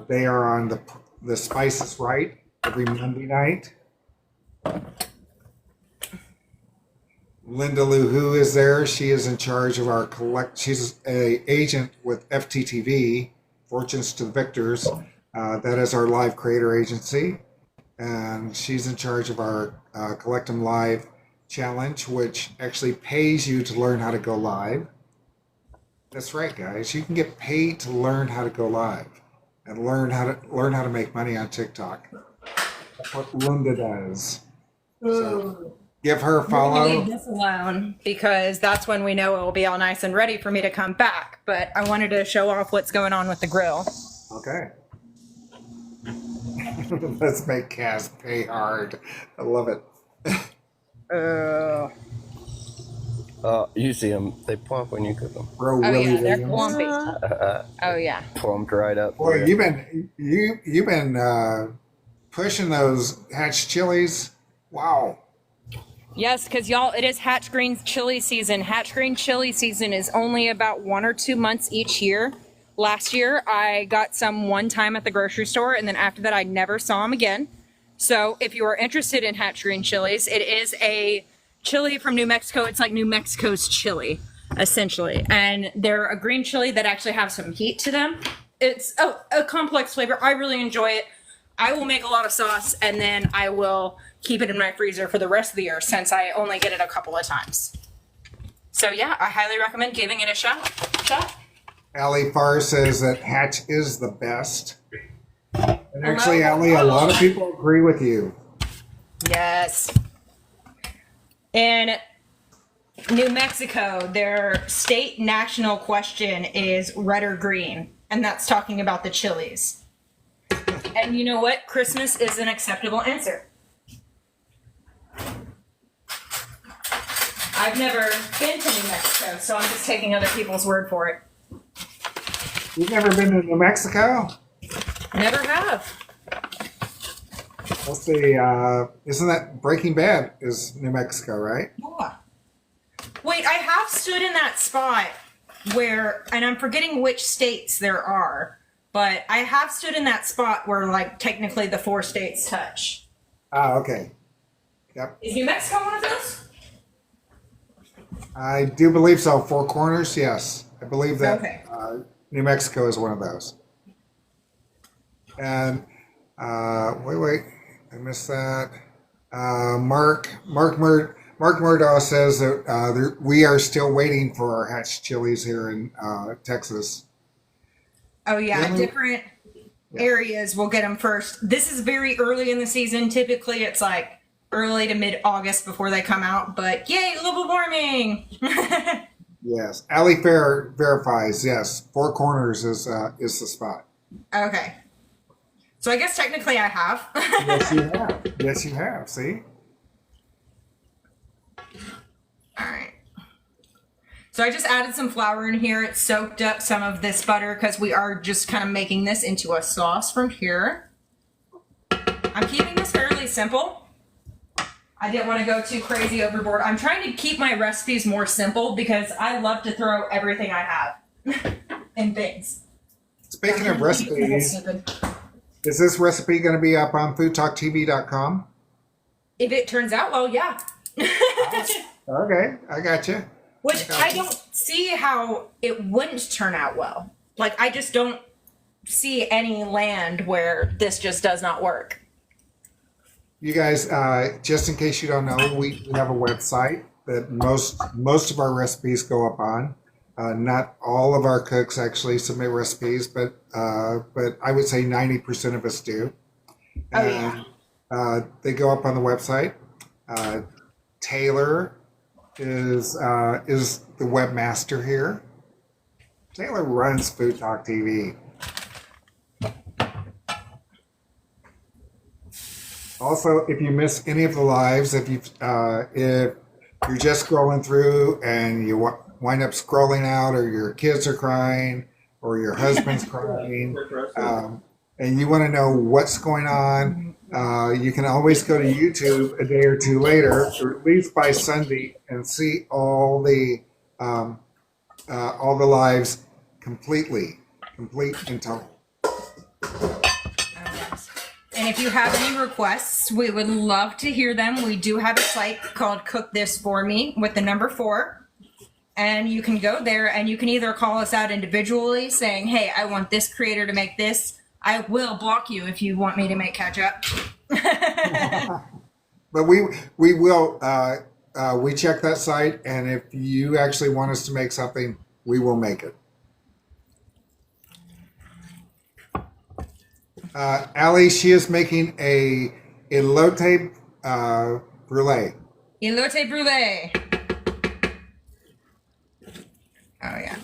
They are on the Spice is Right every Monday night. Linda Lou, who is there? She is in charge of our she's a agent with FTTV, Fortunes to the Victors. That is our live creator agency. And she's in charge of our Collect 'em Live challenge, which actually pays you to learn how to go live. That's right, guys. You can get paid to learn how to go live and learn how to make money on TikTok. That's what Linda does. So give her a We're gonna follow. leave this alone because that's when we know it will be all nice and ready for me to come back. But I wanted to show off what's going on with the grill. Okay. Let's make Cass pay hard. I love it. You see them. They plump when you cook them. Bro, Oh Willie yeah, they're Williams. clumpy. Oh yeah. Plump dried up. Boy, you've been pushing those hatch chilies. Wow. Yes, because y'all, it is Hatch Green chili season. Hatch Green chili season is only about 1 or 2 months each year. Last year, I got some one time at the grocery store, and then after that, I never saw them again. So if you are interested in Hatch Green chilies, it is a chili from New Mexico. It's like New Mexico's chili, essentially. And they're a green chili that actually have some heat to them. It's a complex flavor. I really enjoy it. I will make a lot of sauce, and then I will keep it in my freezer for the rest of the year since I only get it a couple of times. So yeah, I highly recommend giving it a shot. Allie Farr says that Hatch is the best. And actually, Allie, a lot of people agree with you. Yes. In New Mexico, their state national question is red or green, and that's talking about the chilies. And you know what? Christmas is an acceptable answer. I've never been to New Mexico, so I'm just taking other people's word for it. You've never been to New Mexico? Never have. let's see. Isn't that Breaking Bad is New Mexico, right? Yeah. Wait, I have stood in that spot where, and I'm forgetting which states there are, but I have stood in that spot where, like, technically the 4 states touch. Ah, okay. Yep. Is New Mexico one of those? I do believe so. Four Corners, yes. I believe that Okay. New Mexico is one of those. And wait, I missed that. Mark Murdaugh says that we are still waiting for our hatch chilies here in Texas. Oh, yeah. Really? Different areas will get them first. This is very early in the season. Typically, it's like early to mid-August before they come out. But yay, global warming! Yes. Allie Fair verifies, yes. Four Corners is the spot. Okay. So I guess technically I have. Yes, you have. Yes, you have. See? All right. So I just added some flour in here. It soaked up some of this butter because we are just kind of making this into a sauce from here. I'm keeping this fairly simple. I didn't want to go too crazy overboard. I'm trying to keep my recipes more simple because I love to throw everything I have in things. Speaking of recipes, is this recipe going to be up on FoodtokTV.com? If it turns out well, yeah. Okay, I got you. Which I don't see how it wouldn't turn out well. Like, I just don't see any land where this just does not work. You guys, just in case you don't know, we have a website that most of our recipes go up on. Not all of our cooks actually submit recipes, but I would say 90% of us do. And, they go up on the website. Taylor is the webmaster here. Taylor runs Food Talk TV. Also, if you miss any of the lives, if you're just scrolling through and you wind up scrolling out, or your kids are crying, or your husband's crying, and you want to know what's going on, you can always go to YouTube a day or two later, or at least by Sunday, and see all the lives complete and total. And if you have any requests, we would love to hear them. We do have a site called Cook This For Me with the number 4. And you can go there and you can either call us out individually saying, hey, I want this creator to make this. I will block you if you want me to make ketchup. But we will, we check that site, and if you actually want us to make something, we will make it. Allie, she is making a Elote Brulee. Elote Brulee. Oh yeah.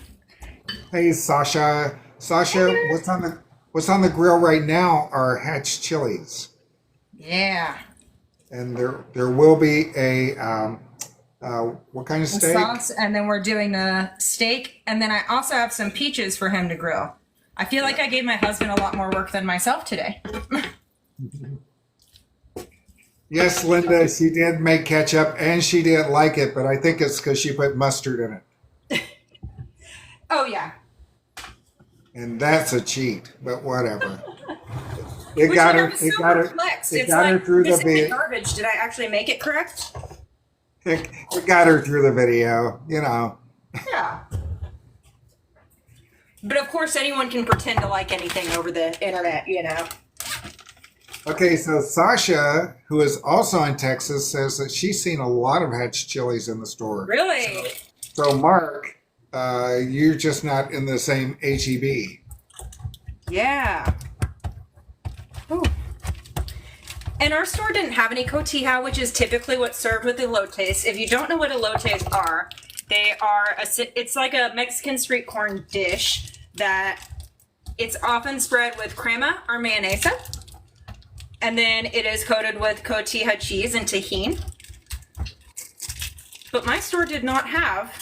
Hey, Sasha. Sasha, what's on the grill right now are hatch chilies. Yeah. And there will be a what kind of steak? Sauce, and then we're doing the steak, and then I also have some peaches for him to grill. I feel like I gave my husband a lot more work than myself today. Yes, Linda, she did make ketchup, and she didn't like it, but I think it's because she put mustard in it. Oh, yeah. And that's a cheat, but whatever. It got her through the video. Garbage. Did I actually make it correct? It got her through the video, you know. Yeah. But of course, anyone can pretend to like anything over the internet, you know. Okay, so Sasha, who is also in Texas, says that she's seen a lot of hatch chilies in the store. Really? So Mark, you're just not in the same HEB. Yeah. Ooh. And our store didn't have any cotija, which is typically what's served with elotes. If you don't know what elotes are, they are it's like a Mexican street corn dish that it's often spread with crema or mayonnaise. And then it is coated with cotija cheese and tajin. But my store did not have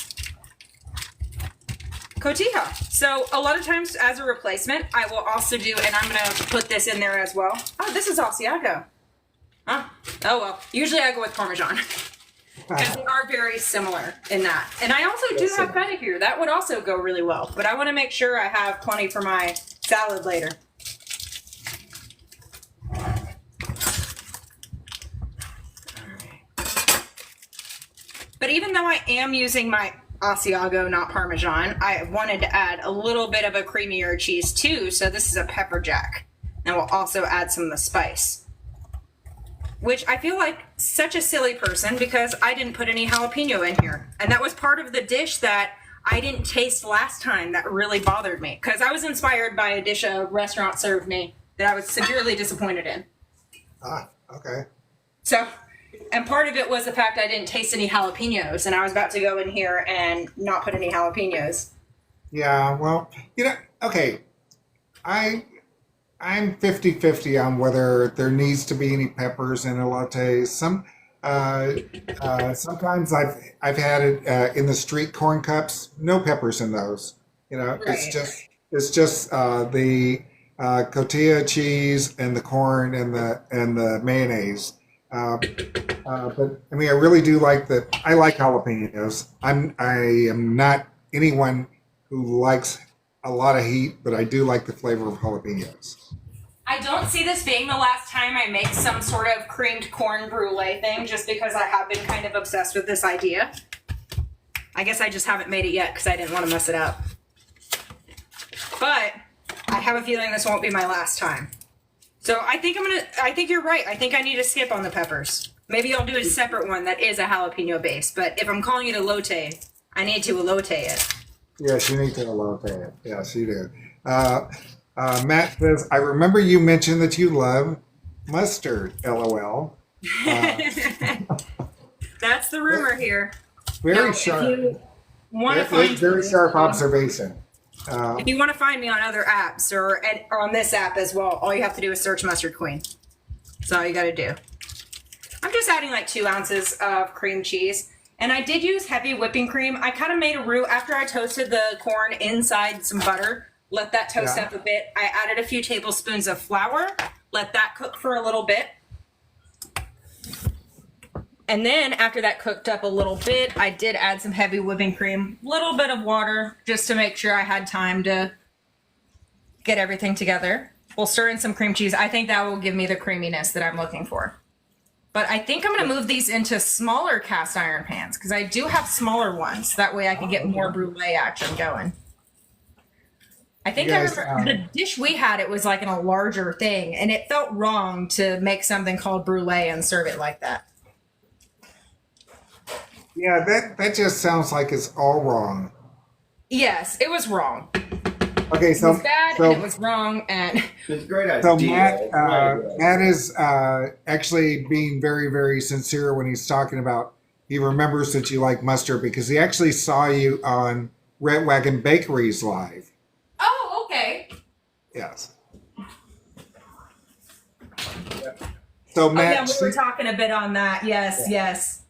cotija. So a lot of times as a replacement, I will also do, and I'm going to put this in there as well. Oh, this is Asiago. Huh? Oh, well. Usually I go with Parmesan. Because they are very similar in that. And I also do have feta here. That would also go really well. But I want to make sure I have plenty for my salad later. But even though I am using my Asiago, not Parmesan, I wanted to add a little bit of a creamier cheese too. So this is a pepper jack. And we'll also add some of the spice. Which I feel like such a silly person because I didn't put any jalapeno in here. And that was part of the dish that I didn't taste last time that really bothered me. Because I was inspired by a dish a restaurant served me that I was severely disappointed in. Ah, okay. So, and part of it was the fact I didn't taste any jalapenos. And I was about to go in here and not put any jalapenos. Yeah, well, okay. I'm 50-50 on whether there needs to be any peppers in elote. Sometimes I've had it in the street corn cups. No peppers in those. Right. It's just the cotija cheese and the corn and the mayonnaise. But I mean, I really do like I like jalapenos. I am not anyone who likes a lot of heat, but I do like the flavor of jalapenos. I don't see this being the last time I make some sort of creamed corn brulee thing, just because I have been kind of obsessed with this idea. I guess I just haven't made it yet because I didn't want to mess it up. But I have a feeling this won't be my last time. So I think you're right. I think I need to skip on the peppers. Maybe I'll do a separate one that is a jalapeno base. But if I'm calling it elote, I need to elote it. Yes, you need to elote it. Yes, you do. Matt says, I remember you mentioned that you love mustard, LOL. That's the rumor here. Very sharp. Very sharp observation. If you want to find me on other apps or on this app as well, all you have to do is search Mustard Queen. That's all you got to do. I'm just adding like 2 ounces of cream cheese. And I did use heavy whipping cream. I kind of made a roux after I toasted the corn inside some butter. Let that toast up a bit. I added a few tablespoons of flour. Let that cook for a little bit. And then after that cooked up a little bit, I did add some heavy whipping cream, a little bit of water, just to make sure I had time to get everything together. We'll stir in some cream cheese. I think that will give me the creaminess that I'm looking for. But I think I'm going to move these into smaller cast iron pans because I do have smaller ones. That way I can get more brulee action going. I think I remember the dish we had, it was like in a larger thing, and it felt wrong to make something called brulee and serve it like that. Yeah, that just sounds like it's all wrong. Yes, it was wrong. Okay, so it was bad and it was wrong, and it's a great idea. So Matt is actually being very, very sincere when he's talking about he remembers that you like mustard because he actually saw you on Red Wagon Bakeries live. Oh, okay. Yes. So Matt, we were talking a bit on that. Yes, yes.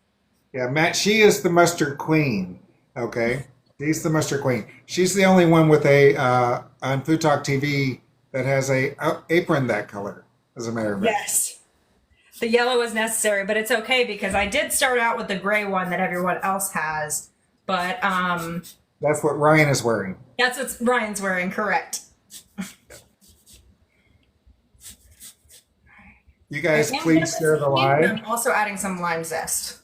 Yeah, Matt, she is the mustard queen. Okay, she's the mustard queen. She's the only one with a on FoodtokTV that has a apron that color. As a matter of fact. Yes. The yellow is necessary, but it's okay because I did start out with the gray one that everyone else has. But that's what Ryan is wearing. That's what Ryan's wearing, correct. You guys please share the live. I'm also adding some lime zest.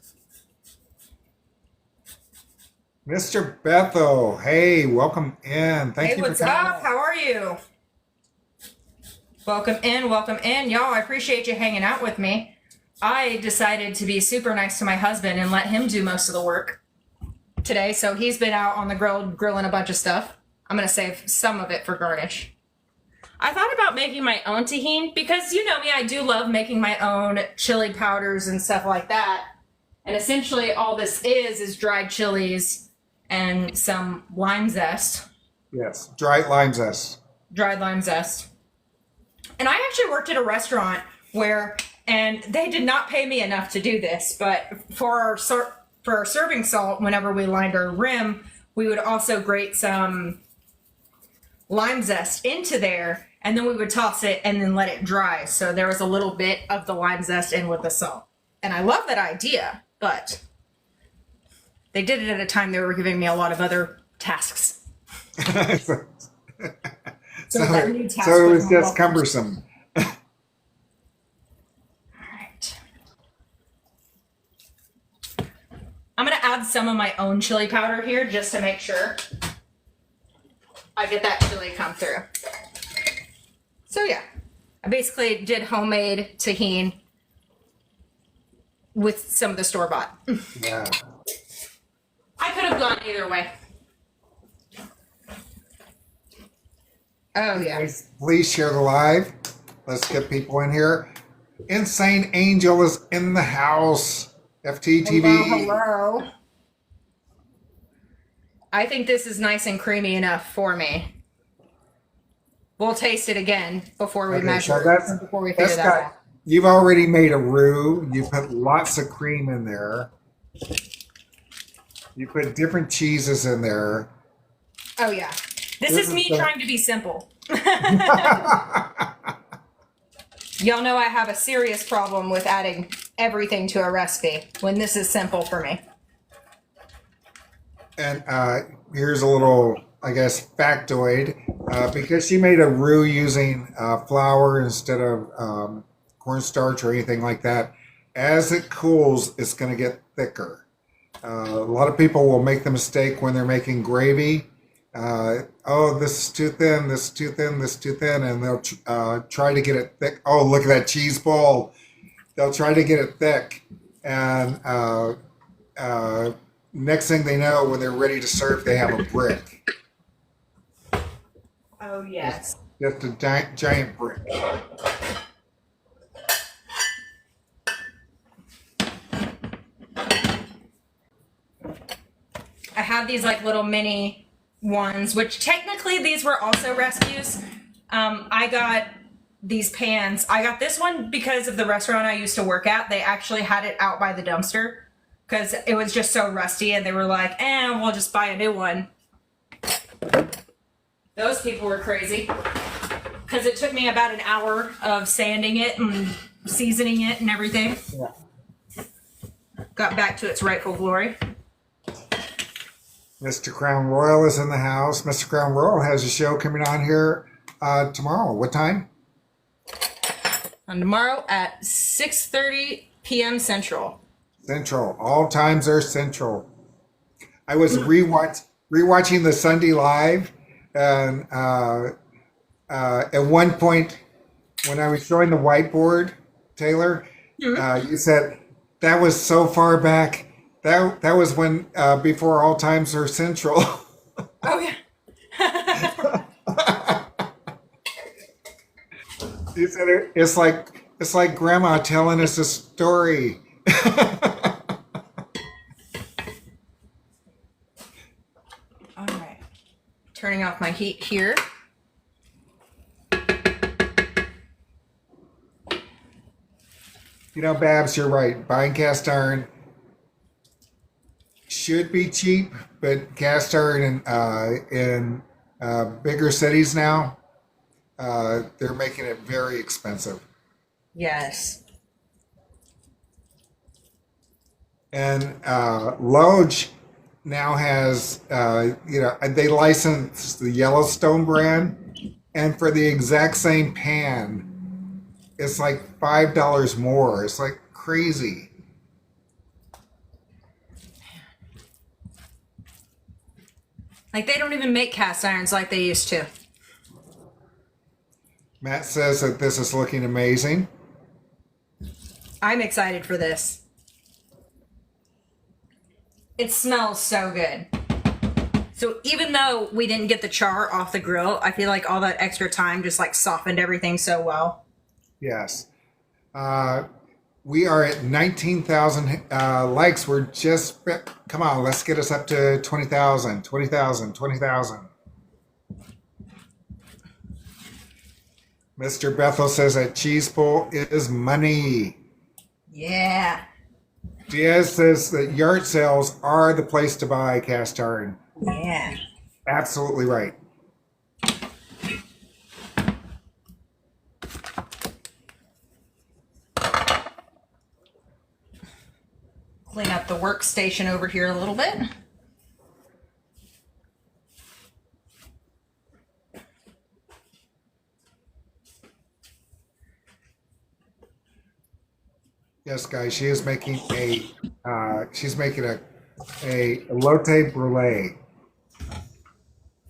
Mr. Bethel, hey, welcome in. Thank you for coming. Hey, what's up? How are you? Welcome in. Y'all, I appreciate you hanging out with me. I decided to be super nice to my husband and let him do most of the work today. So he's been out on the grill grilling a bunch of stuff. I'm going to save some of it for garnish. I thought about making my own tajin because you know me, I do love making my own chili powders and stuff like that. And essentially all this is dried chilies and some lime zest. Yes, dried lime zest. Dried lime zest. And I actually worked at a restaurant and they did not pay me enough to do this, but for our serving salt, whenever we lined our rim, we would also grate some lime zest into there, and then we would toss it and then let it dry. So there was a little bit of the lime zest in with the salt. And I love that idea, but they did it at a time they were giving me a lot of other tasks. So it was just cumbersome. All right. I'm going to add some of my own chili powder here just to make sure I get that chili come through. So yeah, I basically did homemade tajin with some of the store-bought. Yeah. I could have gone either way. Oh yeah. Please share the live. Let's get people in here. Insane Angel is in the house. FTTV. Hello. I think this is nice and creamy enough for me. We'll taste it again before we measure. So before we figure that out. You've already made a roux. You put lots of cream in there. You put different cheeses in there. Oh yeah. This is me trying to be simple. Y'all know I have a serious problem with adding everything to a recipe when this is simple for me. And here's a little, I guess, factoid. Because she made a roux using flour instead of cornstarch or anything like that, as it cools, it's going to get thicker. A lot of people will make the mistake when they're making gravy. Oh, this is too thin, this is too thin, this is too thin, and they'll try to get it thick. Oh, look at that cheese ball. They'll try to get it thick, and next thing they know, when they're ready to serve, they have a brick. Oh, yes. Just a giant brick. I have these like little mini ones, which technically these were also rescues. I got these pans. I got this one because of the restaurant I used to work at. They actually had it out by the dumpster because it was just so rusty, and they were like, we'll just buy a new one. Those people were crazy because it took me about an hour of sanding it and seasoning it and everything. Yeah. Got back to its rightful glory. Mr. Crown Royal is in the house. Mr. Crown Royal has a show coming on here tomorrow. What time? On tomorrow at 6:30 p.m. Central. Central. All times are central. I was rewatching the Sunday Live, and at one point, when I was showing the whiteboard, Taylor, you said that was so far back. That was when before all times are central. Oh yeah. You said it's like Grandma telling us a story. All right. Turning off my heat here. You know, Babs, you're right. Buying cast iron should be cheap, but cast iron in bigger cities now, they're making it very expensive. Yes. And Loge now has, they license the Yellowstone brand, and for the exact same pan, it's like $5 more. It's like crazy. Like they don't even make cast irons like they used to. Matt says that this is looking amazing. I'm excited for this. It smells so good. So even though we didn't get the char off the grill, I feel like all that extra time just like softened everything so well. Yes. We are at 19,000 likes. We're just, come on, let's get us up to 20,000, 20,000, 20,000. Mr. Bethel says that cheese pull is money. Yeah. Diaz says that yard sales are the place to buy cast iron. Yeah. Absolutely right. clean up the workstation over here a little bit. Yes, guys, she is making a Elote Brulee.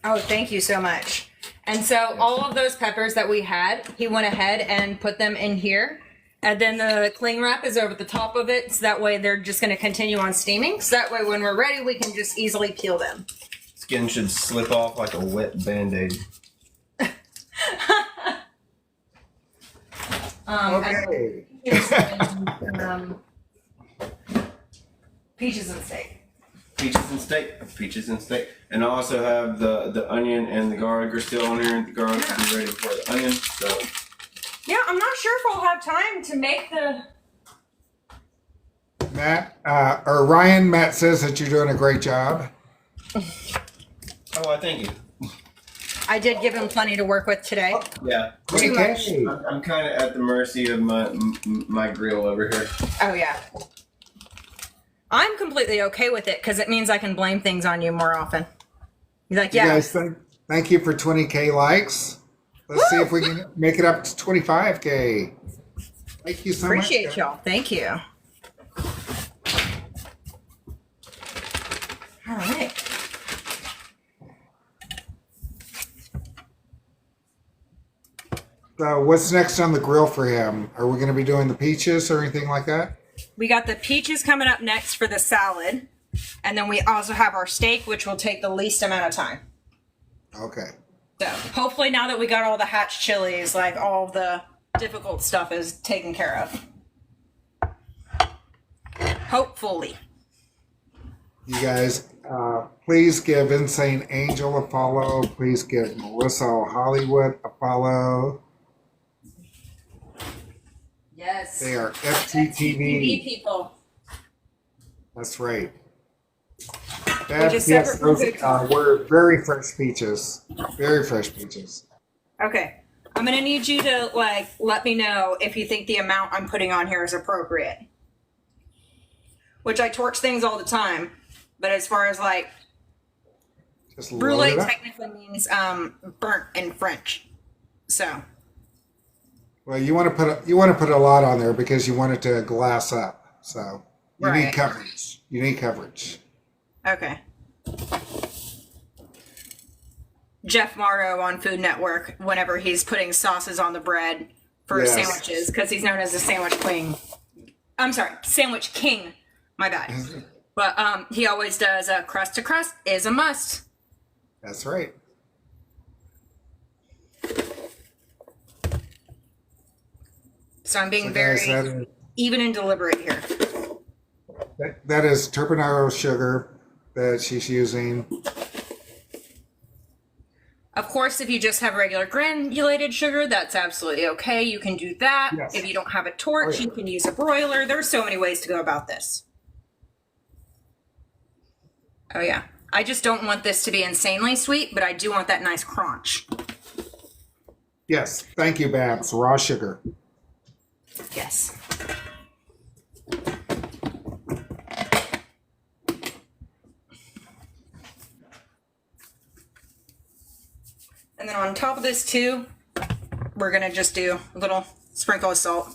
Oh, thank you so much. And so all of those peppers that we had, he went ahead and put them in here. And then the cling wrap is over the top of it. So that way they're just going to continue on steaming. So that way when we're ready, we can just easily peel them. Skin should slip off like a wet Band-Aid. Okay. Peaches and steak. Peaches and steak. And I also have the onion and the garlic are still on here. The garlic should be ready for the onion. So Yeah, I'm not sure if I'll have time to make the... Matt says that you're doing a great job. oh, I thank you. I did give him plenty to work with today. Yeah. Too much. I'm kind of at the mercy of my grill over here. Oh, yeah. I'm completely okay with it because it means I can blame things on you more often. You're like, yeah. You guys, thank you for 20K likes. Let's see if we can make it up to 25K. Thank you so much. Appreciate y'all. Thank you. All right. So what's next on the grill for him? Are we going to be doing the peaches or anything like that? We got the peaches coming up next for the salad. And then we also have our steak, which will take the least amount of time. Okay. So hopefully now that we got all the hatch chilies, like all the difficult stuff is taken care of. Hopefully. You guys, please give Insane Angel a follow. Please give Melissa Hollywood a follow. Yes. They are FTTV people. That's right. Just Yes, separate from those food. were very fresh peaches. Very fresh peaches. Okay. I'm going to need you to, like, let me know if you think the amount I'm putting on here is appropriate. Which I torch things all the time. But as far as, like, Just load brulee it up. technically means burnt in French. So. Well, you want to put a lot on there because you want it to glass up. So you Right. need coverage. You need coverage. Okay. Jeff Morrow on Food Network, whenever he's putting sauces on the bread for Yes. sandwiches, because he's known as the sandwich queen. I'm sorry, sandwich king. My bad. But he always does crust to crust is a must. That's right. So I'm being So very guys, even and deliberate here. that is turbinado sugar that she's using. Of course, if you just have regular granulated sugar, that's absolutely okay. You can do that. Yes. If you don't have a torch, Oh, yeah. you can use a broiler. There's so many ways to go about this. Oh, yeah. I just don't want this to be insanely sweet, but I do want that nice crunch. Yes. Thank you, Babs. Raw sugar. Yes. And then on top of this too, we're gonna just do a little sprinkle of salt.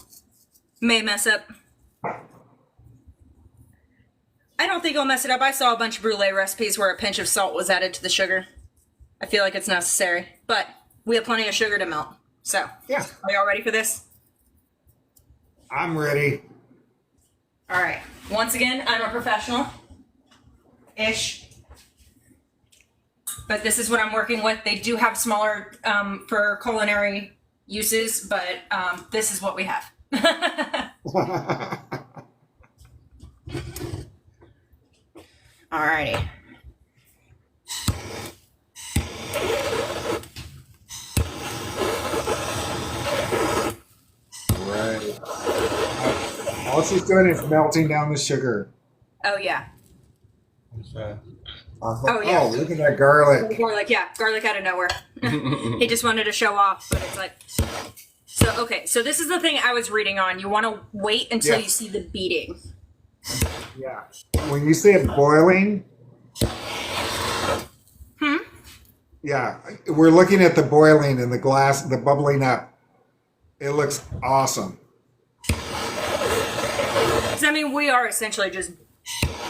May mess up. I don't think I'll mess it up. I saw a bunch of brulee recipes where a pinch of salt was added to the sugar. I feel like it's necessary, but we have plenty of sugar to melt. So, Yeah. are y'all ready for this? I'm ready. All right. Once again, I'm a professional-ish. But this is what I'm working with. They do have smaller for culinary uses, but this is what we have. Alrighty. Right. All she's doing is melting down the sugar. Oh, yeah. Oh, yeah. Oh, look at that garlic. Garlic, yeah. Garlic out of nowhere. He just wanted to show off, but it's like... So, okay. So this is the thing I was reading on. You want to wait until Yeah. you see the beating. Yeah. When you see it boiling, yeah, we're looking at the boiling and the glass, the bubbling up. It looks awesome. So, I mean, we are essentially just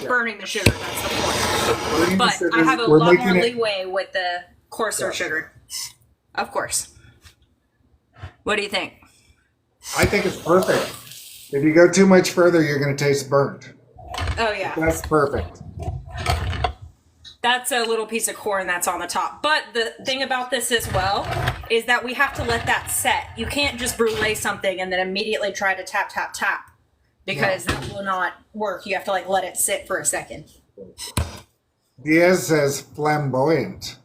burning the sugar. That's the point. Burning the But sugar, I have a we're lot making more it- leeway with the coarser sugar. Of course. What do you think? I think it's perfect. If you go too much further, you're going to taste burnt. Oh, yeah. That's perfect. That's a little piece of corn that's on the top. But the thing about this as well is that we have to let that set. You can't just brulee something and then immediately try to tap, tap, tap. Because that will not work. You have to like let it sit for a second. Diaz says flamboyant.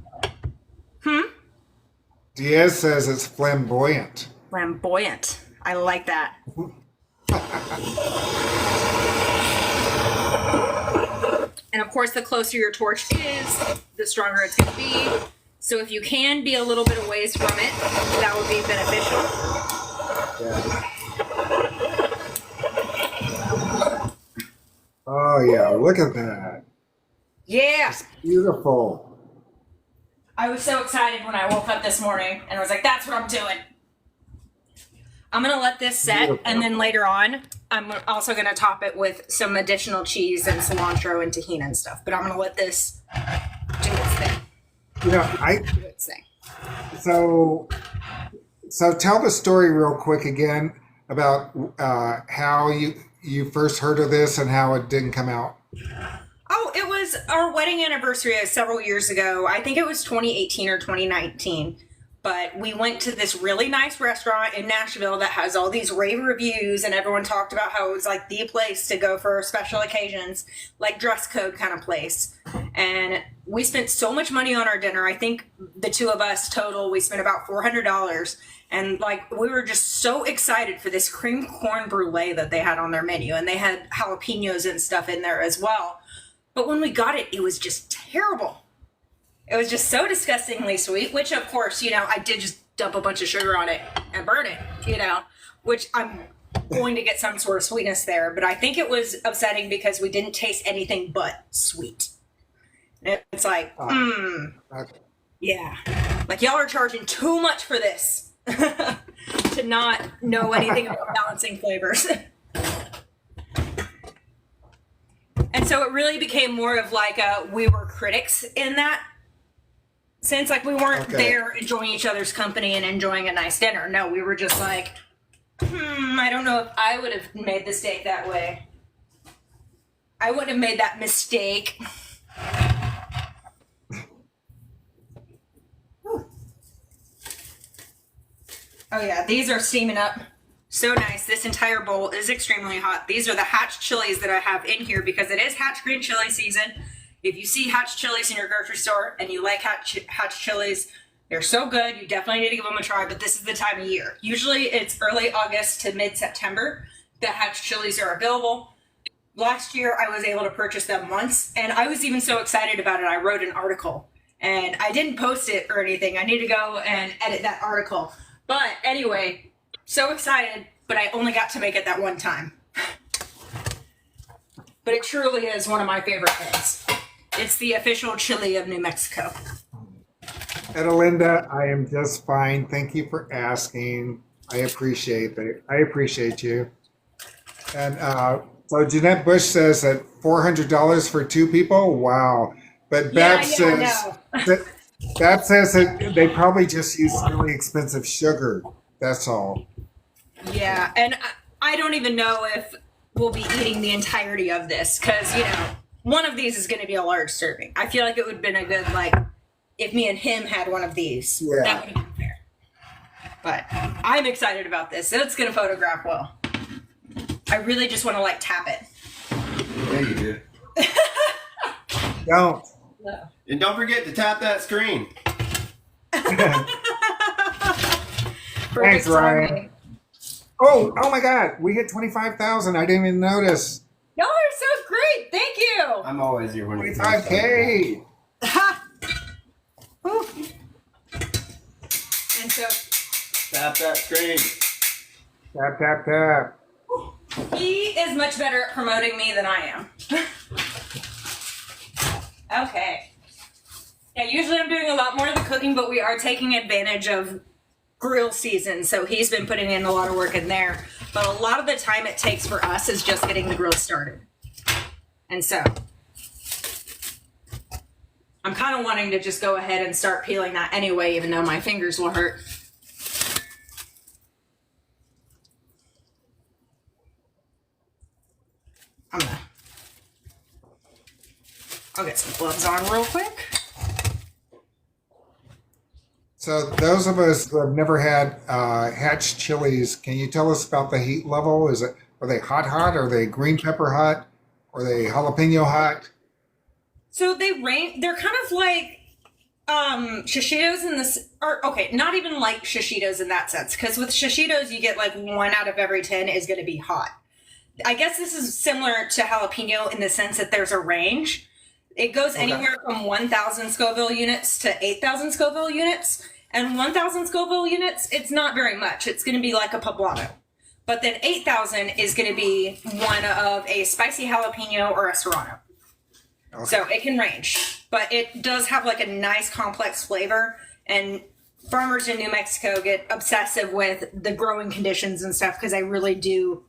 Diaz says it's flamboyant. Flamboyant. I like that. And of course, the closer your torch is, the stronger it's going to be. So if you can be a little bit away from it, that would be beneficial. Yeah. Oh yeah, look at that. Yeah. Beautiful. I was so excited when I woke up this morning and I was like, that's what I'm doing. I'm going to let this set, and then later on, I'm also going to top it with some additional cheese and cilantro and tahini and stuff. But I'm going to let this do its thing. You know, Do its thing. so tell the story real quick again about how you first heard of this and how it didn't come out. Oh, it was our wedding anniversary several years ago. I think it was 2018 or 2019. But we went to this really nice restaurant in Nashville that has all these rave reviews, and everyone talked about how it was like the place to go for special occasions, like dress code kind of place. And we spent so much money on our dinner. I think the two of us total, we spent about $400. And like, we were just so excited for this cream corn brulee that they had on their menu. And they had jalapenos and stuff in there as well. But when we got it, it was just terrible. It was just so disgustingly sweet, which of course, you know, I did just dump a bunch of sugar on it and burn it, you know, which I'm going to get some sort of sweetness there. But I think it was upsetting because we didn't taste anything but sweet. And it's like, yeah, like y'all are charging too much for this to not know anything about balancing flavors. And so it really became more of like we were critics in that sense. Like, we weren't there enjoying each other's company and enjoying a nice dinner. No, we were just like, I don't know if I would have made the steak that way. I wouldn't have made that mistake. Oh yeah, these are steaming up. So nice. This entire bowl is extremely hot. These are the hatch chilies that I have in here because it is hatch green chili season. If you see hatch chilies in your grocery store and you like hatch chilies, they're so good. You definitely need to give them a try, but this is the time of year. Usually it's early August to mid-September that hatch chilies are available. Last year I was able to purchase them once, and I was even so excited about it I wrote an article. And I didn't post it or anything. I need to go and edit that article. But anyway, so excited, but I only got to make it that one time. But it truly is one of my favorite things. It's the official chili of New Mexico. Edelinda, I am just fine. Thank you for asking. I appreciate it. I appreciate you. And so Jeanette Bush says that $400 for two people. Wow. But Bab says that they probably just use really expensive sugar. That's all. Yeah, and I don't even know if we'll be eating the entirety of this because, you know, one of these is going to be a large serving. I feel like it would have been a good, like, if me and him had one of these, that would have been fair. But I'm excited about this. It's going to photograph well. I really just want to, like, tap it. Yeah, you do. Don't. No. And don't forget to tap that screen. Thanks, Ryan. Oh my God. We hit 25,000. I didn't even notice. Y'all are so great. Thank you. I'm always here when it's 25K. And so tap that screen. Tap, tap, tap. he is much better at promoting me than I am. Okay. Yeah, usually I'm doing a lot more of the cooking, but we are taking advantage of grill season, so he's been putting in a lot of work in there. But a lot of the time it takes for us is just getting the grill started. And so I'm kind of wanting to just go ahead and start peeling that anyway, even though my fingers will hurt. I'll get some gloves on real quick. So those of us who have never had hatch chilies, can you tell us about the heat level? Are they hot? Are they green pepper hot? Are they jalapeno hot? So they're kind of like shishitos in this, or okay, not even like shishitos in that sense, because with shishitos you get like 1 out of every 10 is going to be hot. I guess this is similar to jalapeno in the sense that there's a range. It goes anywhere from 1,000 Scoville units to 8,000 Scoville units. And 1,000 Scoville units, it's not very much. It's going to be like a poblano. But then 8,000 is going to be one of a spicy jalapeno or a serrano. Okay. So it can range. But it does have like a nice complex flavor. And farmers in New Mexico get obsessive with the growing conditions and stuff because I really do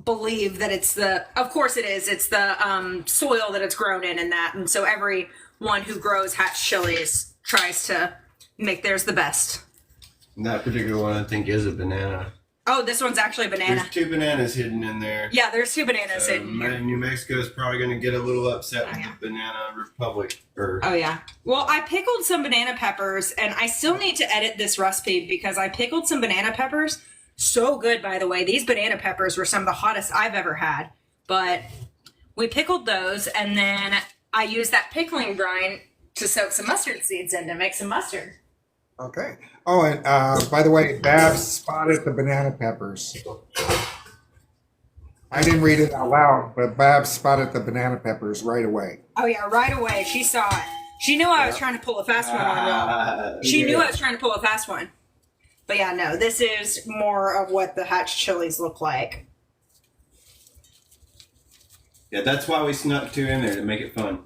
believe that it's of course it is, it's the soil that it's grown in and that. And so everyone who grows hatch chilies tries to make theirs the best. And that particular one I think is a banana. Oh, this one's actually a banana. There's 2 bananas hidden in there. Yeah, there's 2 bananas hidden here. New Mexico is probably going to get a little upset with the Banana Republic. Oh, yeah. Well, I pickled some banana peppers, and I still need to edit this recipe because I pickled some banana peppers. So good, by the way. These banana peppers were some of the hottest I've ever had. But we pickled those, and then I used that pickling brine to soak some mustard seeds in to make some mustard. Okay. Oh, and by the way, Babs spotted the banana peppers. I didn't read it out loud, but Babs spotted the banana peppers right away. Oh, yeah, right away. She saw it. She knew I was trying to pull a fast one on her. She knew I was trying to pull a fast one. But yeah, no, this is more of what the hatch chilies look like. Yeah, that's why we snuck 2 in there, to make it fun.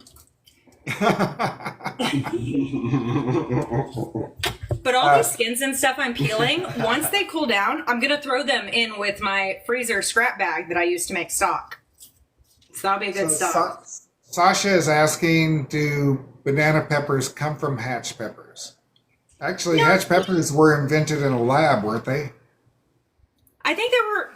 But all these skins and stuff I'm peeling, once they cool down, I'm going to throw them in with my freezer scrap bag that I used to make stock. So that'll be a good stock. Sasha is asking, do banana peppers come from hatch peppers? Actually, hatch peppers were invented in a lab, weren't they? I think they were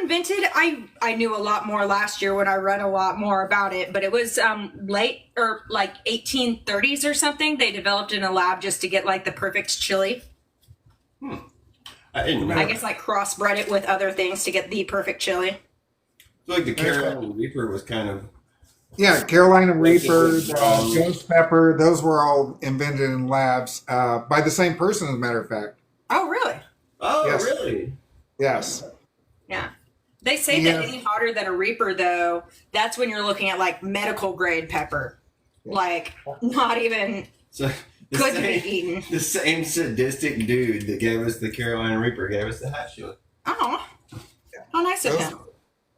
invented. I knew a lot more last year when I read a lot more about it, but it was late or like 1830s or something. They developed in a lab just to get like the perfect chili. I didn't know. I guess like crossbred it with other things to get the perfect chili. I feel like the Carolina Reaper was kind of... Yeah, Carolina Reaper, ghost pepper, those were all invented in labs by the same person, as a matter of fact. Oh, really? Oh, yes. Really? Yes. Yeah. They say that any hotter than a Reaper, though, that's when you're looking at like medical grade pepper. Like, not even good to be eaten. The same sadistic dude that gave us the Carolina Reaper gave us the hatch chili. Oh. How nice of him.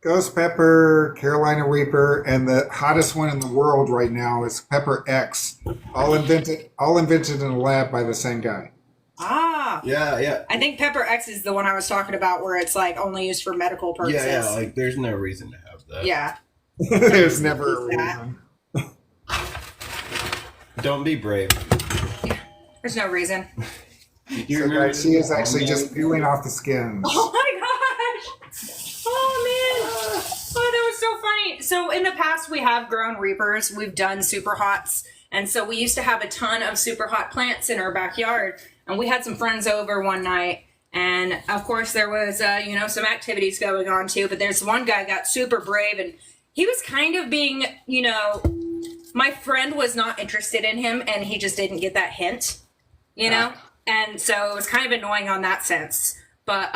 Ghost pepper, Carolina Reaper, and the hottest one in the world right now is Pepper X. All invented in a lab by the same guy. Ah. Yeah. I think Pepper X is the one I was talking about where it's like only used for medical purposes. Yeah, like there's no reason to have that. Yeah. There's never a reason. Don't be brave. Yeah. There's no reason. So guys, she is actually just peeling off the skins. Oh my gosh. Oh man. Oh, that was so funny. So in the past we have grown Reapers. We've done super hots. And so we used to have a ton of super hot plants in our backyard. And we had some friends over one night. And of course there was, some activities going on too. But there's one guy got super brave and he was kind of being, my friend was not interested in him and he just didn't get that hint, And so it was kind of annoying on that sense. But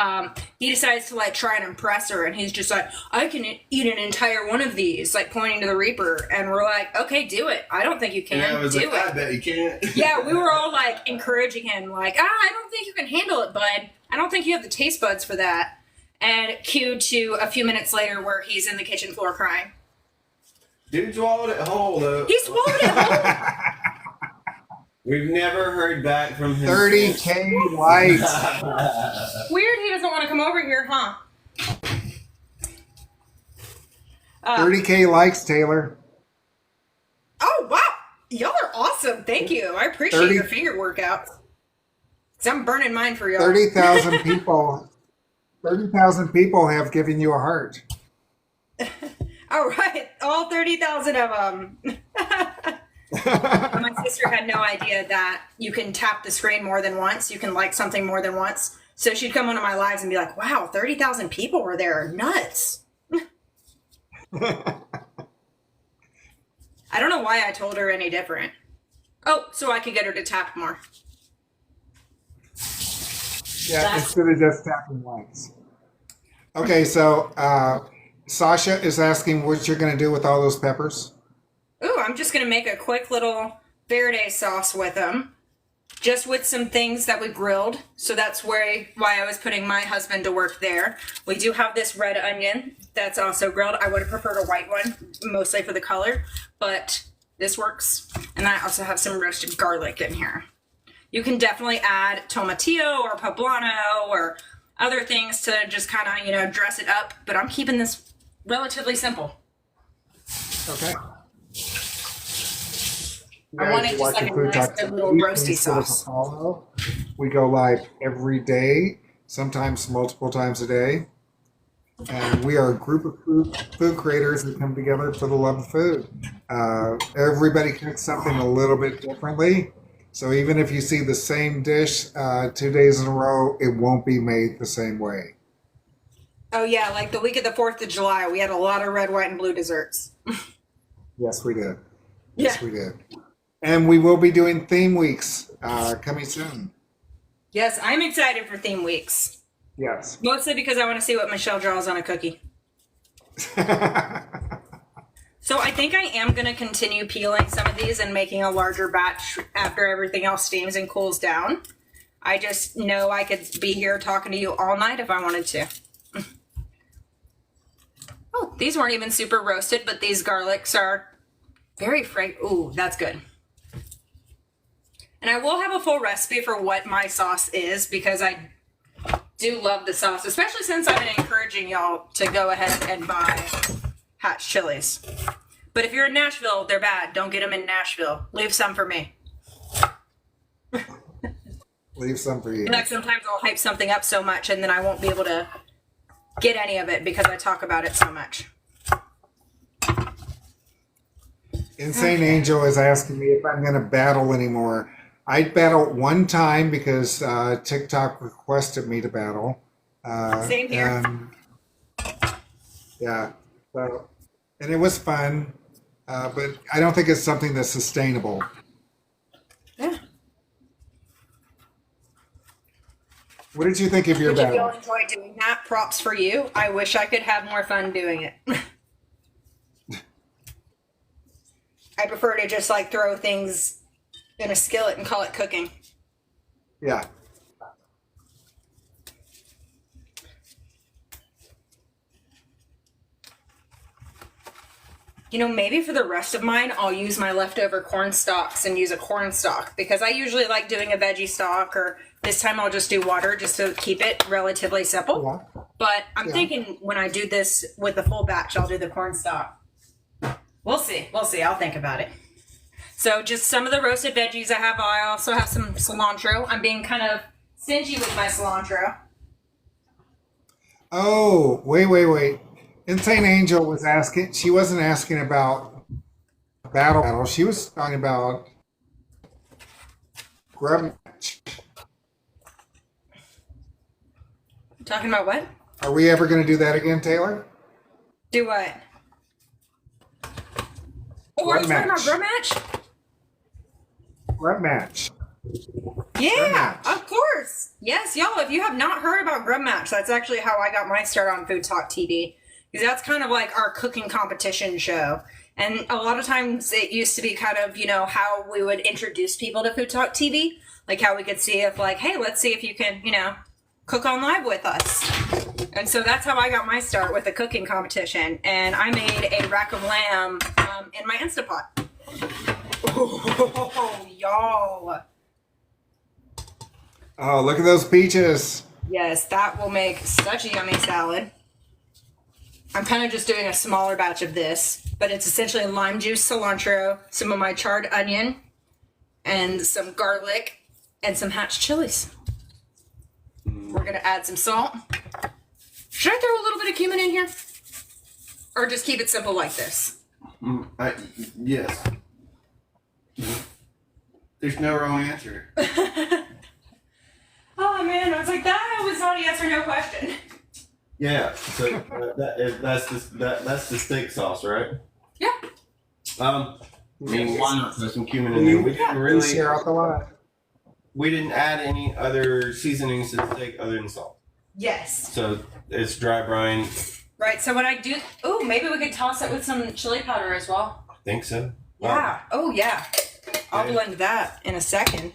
he decides to like try and impress her, and he's just like, I can eat an entire one of these, like pointing to the Reaper. And we're like, okay, do it. I don't think you can. Yeah, I was do like, it. I bet you can't. Yeah, we were all like encouraging him, like, I don't think you can handle it, bud. I don't think you have the taste buds for that. And cue to a few minutes later where he's in the kitchen floor crying. Dude swallowed it whole, though. He swallowed it whole. We've never heard back from him. 30K likes. Weird he doesn't want to come over here, huh? 30K likes, Taylor. Oh, wow. Y'all are awesome. Thank you. I appreciate your finger workouts. Because I'm burning mine for y'all. 30,000 people. 30,000 people have given you a heart. All right. All 30,000 of them. My sister had no idea that you can tap the screen more than once. You can like something more than once. So she'd come onto my lives and be like, wow, 30,000 people were there. Nuts. I don't know why I told her any different. Oh, so I could get her to tap more. Yeah, instead of just tapping once. Okay, so Sasha is asking what you're going to do with all those peppers. Ooh, I'm just going to make a quick little verde sauce with them. Just with some things that we grilled. So that's why I was putting my husband to work there. We do have this red onion that's also grilled. I would have preferred a white one, mostly for the color. But this works. And I also have some roasted garlic in here. You can definitely add tomatillo or poblano or other things to just kind of, dress it up. But I'm keeping this relatively simple. Okay. I want it just like a nice good little roasty sauce. We go live every day, sometimes multiple times a day. And we are a group of food creators that come together for the love of food. Everybody cooks something a little bit differently. So even if you see the same dish 2 days in a row, it won't be made the same way. Oh, yeah, like the week of the 4th of July, we had a lot of red, white, and blue desserts. Yes, we did. Yeah. Yes, we did. And we will be doing theme weeks coming soon. Yes, I'm excited for theme weeks. Yes. Mostly because I want to see what Michelle draws on a cookie. So I think I am going to continue peeling some of these and making a larger batch after everything else steams and cools down. I just know I could be here talking to you all night if I wanted to. Oh, these weren't even super roasted, but these garlics are very fragrant. Ooh, that's good. And I will have a full recipe for what my sauce is because I do love the sauce, especially since I've been encouraging y'all to go ahead and buy hatch chilies. But if you're in Nashville, they're bad. Don't get them in Nashville. Leave some for me. Leave some for you. Like sometimes I'll hype something up so much and then I won't be able to get any of it because I talk about it so much. Insane Angel is asking me if I'm going to battle anymore. I battled one time because TikTok requested me to battle. Same here. Yeah. So, and it was fun, but I don't think it's something that's sustainable. Yeah. What did you think of your If you battle? enjoy doing that, props for you. I wish I could have more fun doing it. I prefer to just like throw things in a skillet and call it cooking. Yeah. Maybe for the rest of mine, I'll use my leftover corn stalks and use a corn stalk because I usually like doing a veggie stalk, or this time I'll just do water just to keep it relatively simple. Yeah. But I'm thinking when I do this with the full batch, I'll do the corn stalk. We'll see. I'll think about it. So just some of the roasted veggies I have. I also have some cilantro. I'm being kind of stingy with my cilantro. Oh, wait. Insane Angel was asking. She wasn't asking about battle. She was talking about grub match. Talking about what? Are we ever going to do that again, Taylor? Do what? Oh, are you talking about grub match? Grub match. Yeah, of course. Yes, y'all, if you have not heard about Grub Match, that's actually how I got my start on Food Talk TV. Because that's kind of like our cooking competition show. And a lot of times it used to be kind of, how we would introduce people to Food Talk TV. Like how we could see if hey, let's see if you can, cook on live with us. And so that's how I got my start with a cooking competition. And I made a rack of lamb in my Instapot. Oh, y'all. Oh, look at those peaches. Yes, that will make such a yummy salad. I'm kind of just doing a smaller batch of this, but it's essentially lime juice, cilantro, some of my charred onion, and some garlic, and some hatch chilies. We're going to add some salt. Should I throw a little bit of cumin in here? Or just keep it simple like this? Yes. There's no wrong answer. Oh man, I was like, that was not a yes or no question. Yeah, so that's the steak sauce, right? Yeah. I mean, why not throw some cumin in there? We didn't Please really. share out the lot. We didn't add any other seasonings to the steak other than salt. Yes. So it's dry brine. Right, so when I do, oh, maybe we could toss it with some chili powder as well. I think so. Yeah. Oh, yeah. I'll Okay. blend that in a second.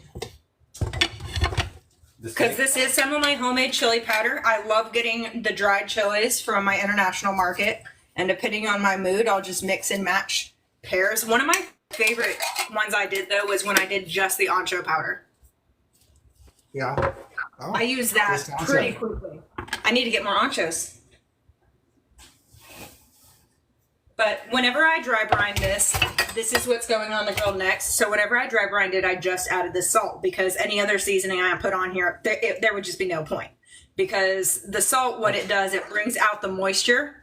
The Because steak- this is some of my homemade chili powder. I love getting the dried chilies from my international market. And depending on my mood, I'll just mix and match pairs. One of my favorite ones I did, though, was when I did just the ancho powder. Yeah. Oh, I use that just ancho. pretty quickly. I need to get more anchos. But whenever I dry brine this is what's going on the grill next. So whenever I dry brined it, I just added the salt because any other seasoning I put on here, there would just be no point. Because the salt, what it does, it brings out the moisture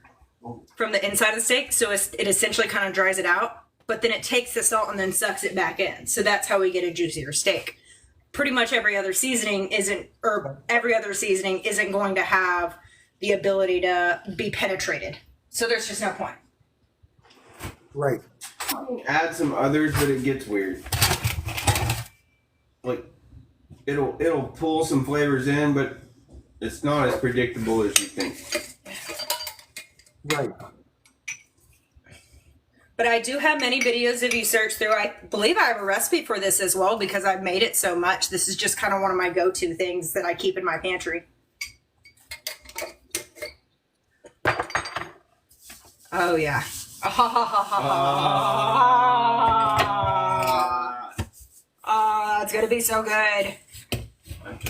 from the inside of the steak. So it essentially kind of dries it out. But then it takes the salt and then sucks it back in. So that's how we get a juicier steak. Pretty much every other seasoning isn't going to have the ability to be penetrated. So there's just no point. Right. Add some others, but it gets weird. Like it'll pull some flavors in, but it's not as predictable as you think. Right. But I do have many videos if you search through. I believe I have a recipe for this as well because I've made it so much. This is just kind of one of my go-to things that I keep in my pantry. Oh, yeah. It's going to be so good. That's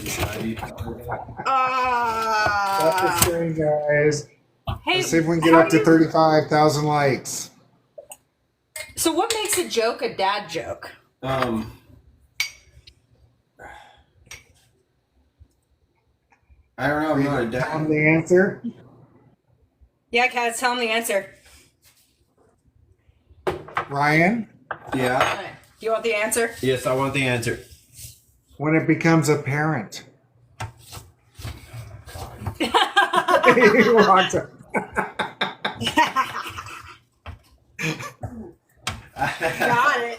the stream, guys. Hey, Let's see if we can get how up do to you- 35,000 likes. So what makes a joke a dad joke? I don't know. I'm not a Tell them dad. the answer. Yeah, Kaz, tell him the answer. Ryan, Yeah. Do you want the answer? Yes, I want the answer. when it becomes apparent. He walks up. Got it.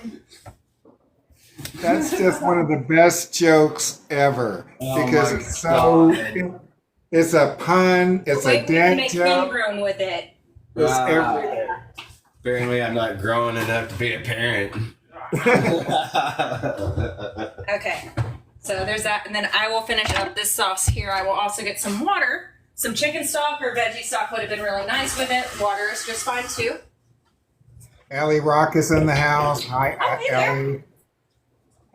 That's just one of the best jokes ever Oh because my it's so. God. It's a pun. It's Wait, a we can dad make joke. room with it. It's Wow. everywhere. Apparently, I'm not grown enough to be a parent. Okay, so there's that, and then I will finish up this sauce here. I will also get some water. Some chicken stock or veggie stock would have been really nice with it. Water is just fine too. Allie Rock is in the house. Hi, Oh, hey there. Allie.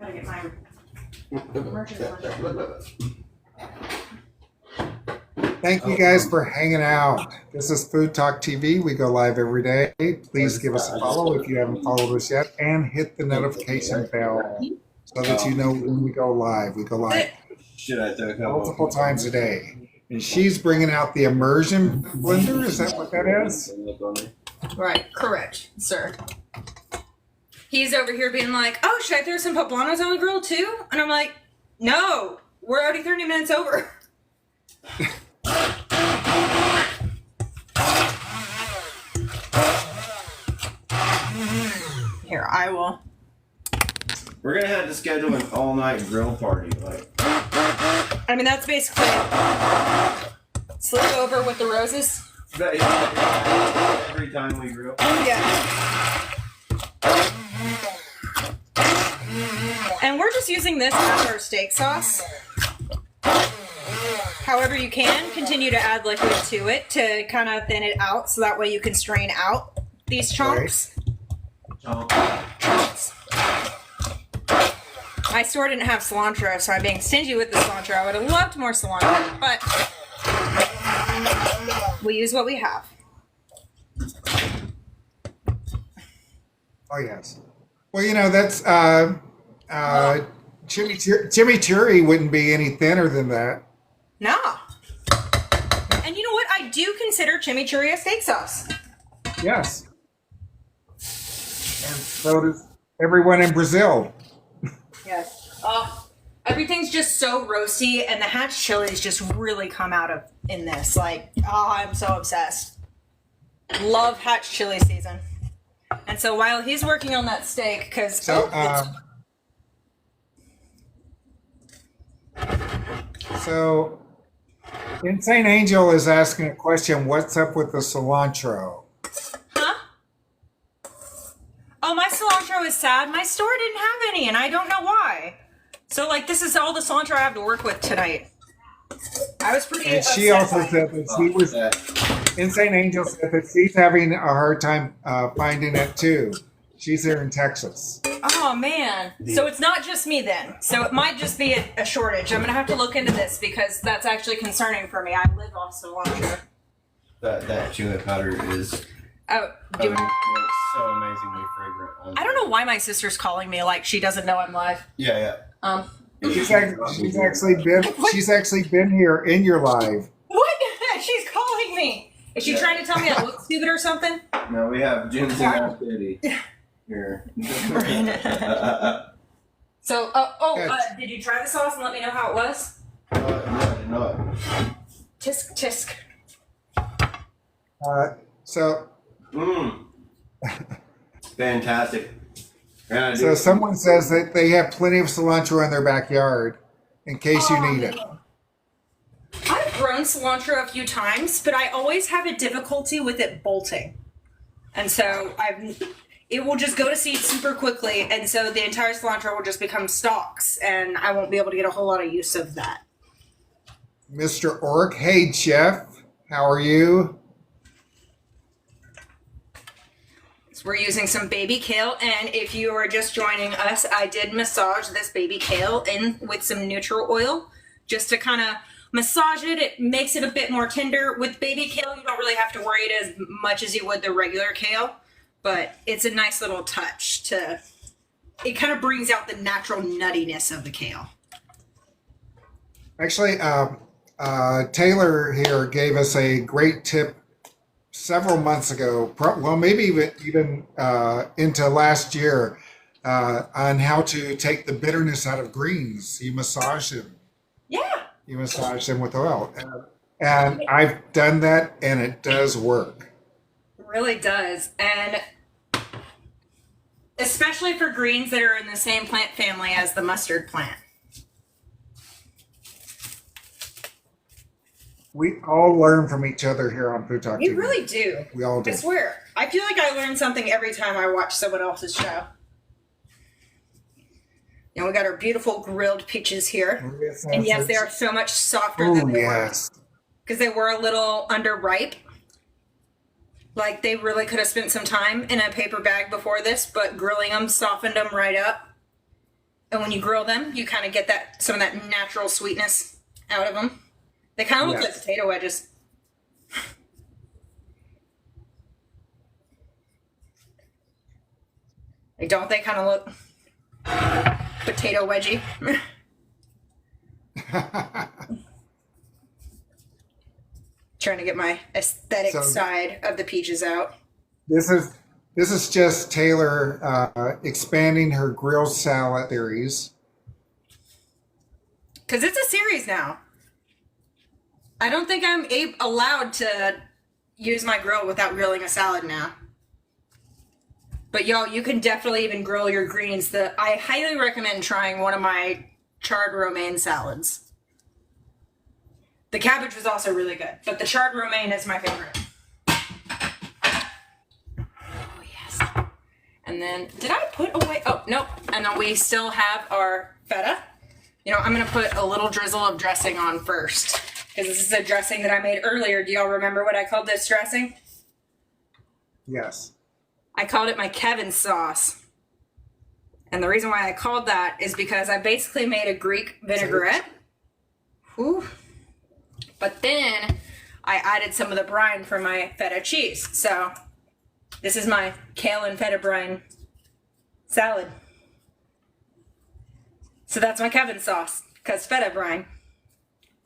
Gotta get my Thank you guys for hanging out. This is Food Talk TV. We go live every day. Please give us a follow if you haven't followed us yet, and hit the notification bell so that you know when we go live. We go live Should I throw a couple? multiple times a day. And she's bringing out the immersion blender. Is that what that is? Right, correct, sir. He's over here being like, "Oh, should I throw some poblanos on the grill too?" And I'm like, "No, we're already 30 minutes over." Here, I will. We're gonna have to schedule an all-night grill party. Like, I mean, that's basically slip over with the roses. every time we grill. Yeah. And we're just using this as our steak sauce. however you can, continue to add liquid to it to kind of thin it out so that way you can strain out these chunks. Chunks. My store didn't have cilantro, so I'm being stingy with the cilantro. I would have loved more cilantro, but we use what we have. Oh, yes. Well, you know, that's chimichurri wouldn't be any thinner than that. No. And you know what? I do consider chimichurri a steak sauce. Yes. And so does everyone in Brazil. Yes. Everything's just so roasty, and the hatch chilies just really come out of in this. Like, I'm so obsessed. Love hatch chili season. And so while he's working on that steak, because so Insane Angel is asking a question. What's up with the cilantro? huh? Oh, my cilantro is sad. My store didn't have any, and I don't know why. So, like, this is all the cilantro I have to work with tonight. I was pretty. And she also said that she was. Insane Angel said that she's having a hard time finding it too. She's here in Texas. Oh man! So it's not just me then. So it might just be a shortage. I'm gonna have to look into this because that's actually concerning for me. I live off cilantro. That chili powder is Oh, like so amazingly fragrant. I don't know why my sister's calling me like she doesn't know I'm live. Yeah. She's actually been here in your live. What? She's calling me. Is she trying to tell me I look stupid or something? No, we have ginseng activity here. So, did you try the sauce and let me know how it was? No, I did not. Tisk tisk. Fantastic. Yeah, So someone says that they have plenty of cilantro in their backyard in case you need it. I've grown cilantro a few times, but I always have a difficulty with it bolting. And so it will just go to seed super quickly, and so the entire cilantro will just become stalks, and I won't be able to get a whole lot of use of that. Mr. Ork, hey Jeff, how are you? So we're using some baby kale, and if you are just joining us, I did massage this baby kale in with some neutral oil just to kind of massage it. It makes it a bit more tender. With baby kale, you don't really have to worry it as much as you would the regular kale, but it's a nice little touch to, it kind of brings out the natural nuttiness of the kale. Actually, Taylor here gave us a great tip several months ago, well, maybe even into last year, on how to take the bitterness out of greens. You massage them. Yeah. You massage them with oil. And I've done that, and it does work. It really does. And especially for greens that are in the same plant family as the mustard plant. We all learn from each other here on Food Talk We TV. really do. We all do. I swear. I feel like I learn something every time I watch someone else's show. And we got our beautiful grilled peaches here. Yes, And yes, they are so much softer than they were. Because they were a little underripe. Like they really could have spent some time in a paper bag before this, but grilling them softened them right up. And when you grill them, you kind of get that some of that natural sweetness out of them. They kind of look like potato wedges. Don't they kind of look potato wedgy? Trying to get my aesthetic side of the peaches out. This is just Taylor expanding her grilled salad theories. Because it's a series now. I don't think I'm allowed to use my grill without grilling a salad now. But y'all, you can definitely even grill your greens. I highly recommend trying one of my charred romaine salads. The cabbage was also really good, but the charred romaine is my favorite. Oh, yes. And then, did I put away? Oh, nope. And then we still have our feta. You know, I'm going to put a little drizzle of dressing on first. because this is a dressing that I made earlier. Do y'all remember what I called this dressing? Yes. I called it my Kevin sauce. And the reason why I called that is because I basically made a Greek vinaigrette. Whew. But then I added some of the brine for my feta cheese. So this is my kale and feta brine salad. So that's my Kevin sauce, because feta brine.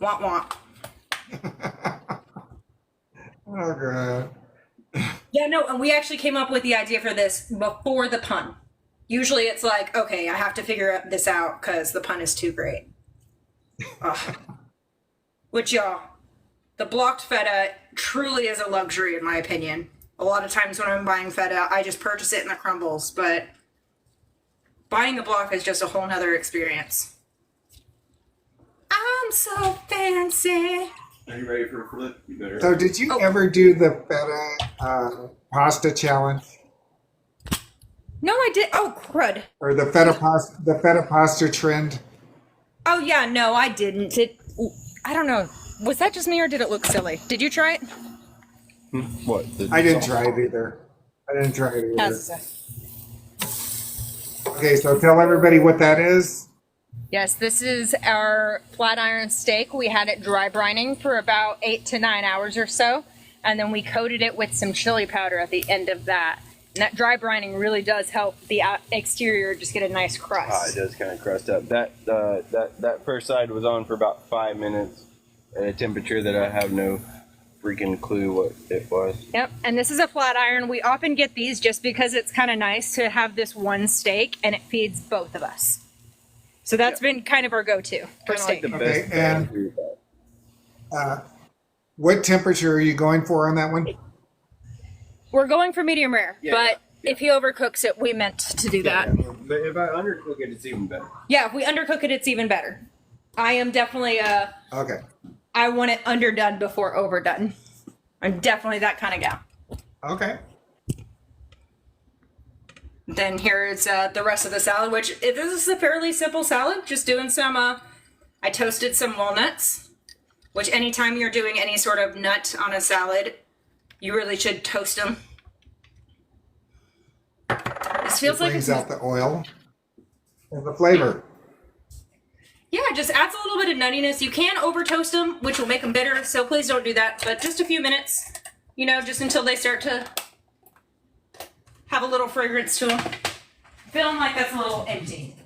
Womp womp. Oh, God. Yeah, no, and we actually came up with the idea for this before the pun. Usually it's like, okay, I have to figure this out because the pun is too great. Ugh. Which, y'all, the blocked feta truly is a luxury in my opinion. A lot of times when I'm buying feta, I just purchase it in the crumbles, but buying the block is just a whole nother experience. I'm so fancy. Are you ready for a flip? You better. So did you ever do the feta pasta challenge? No, I did. Oh, crud. Or the feta pasta trend? Oh, yeah, no, I didn't. I don't know. Was that just me or did it look silly? Did you try it? What? I didn't try it either. Okay, so tell everybody what that is. Yes, this is our flat iron steak. We had it dry brining for about 8 to 9 hours or so, and then we coated it with some chili powder at the end of that. And that dry brining really does help the exterior just get a nice crust. It does kind of crust up. That first side was on for about 5 minutes at a temperature that I have no freaking clue what it was. Yep, and this is a flat iron. We often get these just because it's kind of nice to have this one steak and it feeds both of us. So that's been kind of our go-to for steak. Like the Okay, best and what temperature are you going for on that one? We're going for medium rare, but if he overcooks it, we meant to do that. But if I undercook it, it's even better. Yeah, if we undercook it, it's even better. I am definitely Okay. I want it underdone before overdone. I'm definitely that kind of gal. Okay. Then here's the rest of the salad, which this is a fairly simple salad. Just doing some, I toasted some walnuts, which anytime you're doing any sort of nut on a salad, you really should toast them. This feels like brings out the oil and the flavor. Yeah, it just adds a little bit of nuttiness. You can over toast them, which will make them bitter, so please don't do that. But just a few minutes, you know, just until they start to have a little fragrance to them. Feeling like that's a little empty.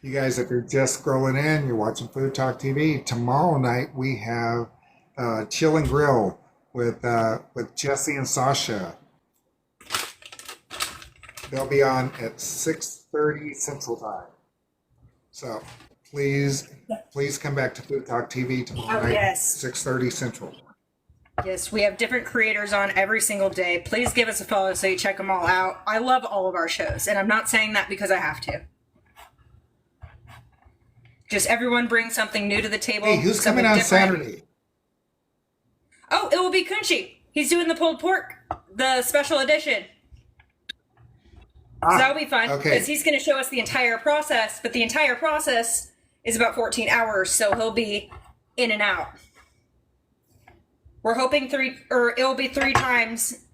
You guys, if you're just scrolling in, you're watching Food Talk TV. Tomorrow night we have Chill and Grill with Jesse and Sasha. They'll be on at 6:30 Central Time. So please come back to Food Talk TV tomorrow night, yes. 6:30 Central. Yes, we have different creators on every single day. Please give us a follow so you check them all out. I love all of our shows, and I'm not saying that because I have to. Just everyone brings something new to the table. Hey, who's coming on Saturday? Oh, it will be Kunchi. He's doing the pulled pork, the special edition. So that'll be fun because he's going to show us the entire process, but the entire process is about 14 hours, so he'll be in and out. We're hoping it'll be 3 times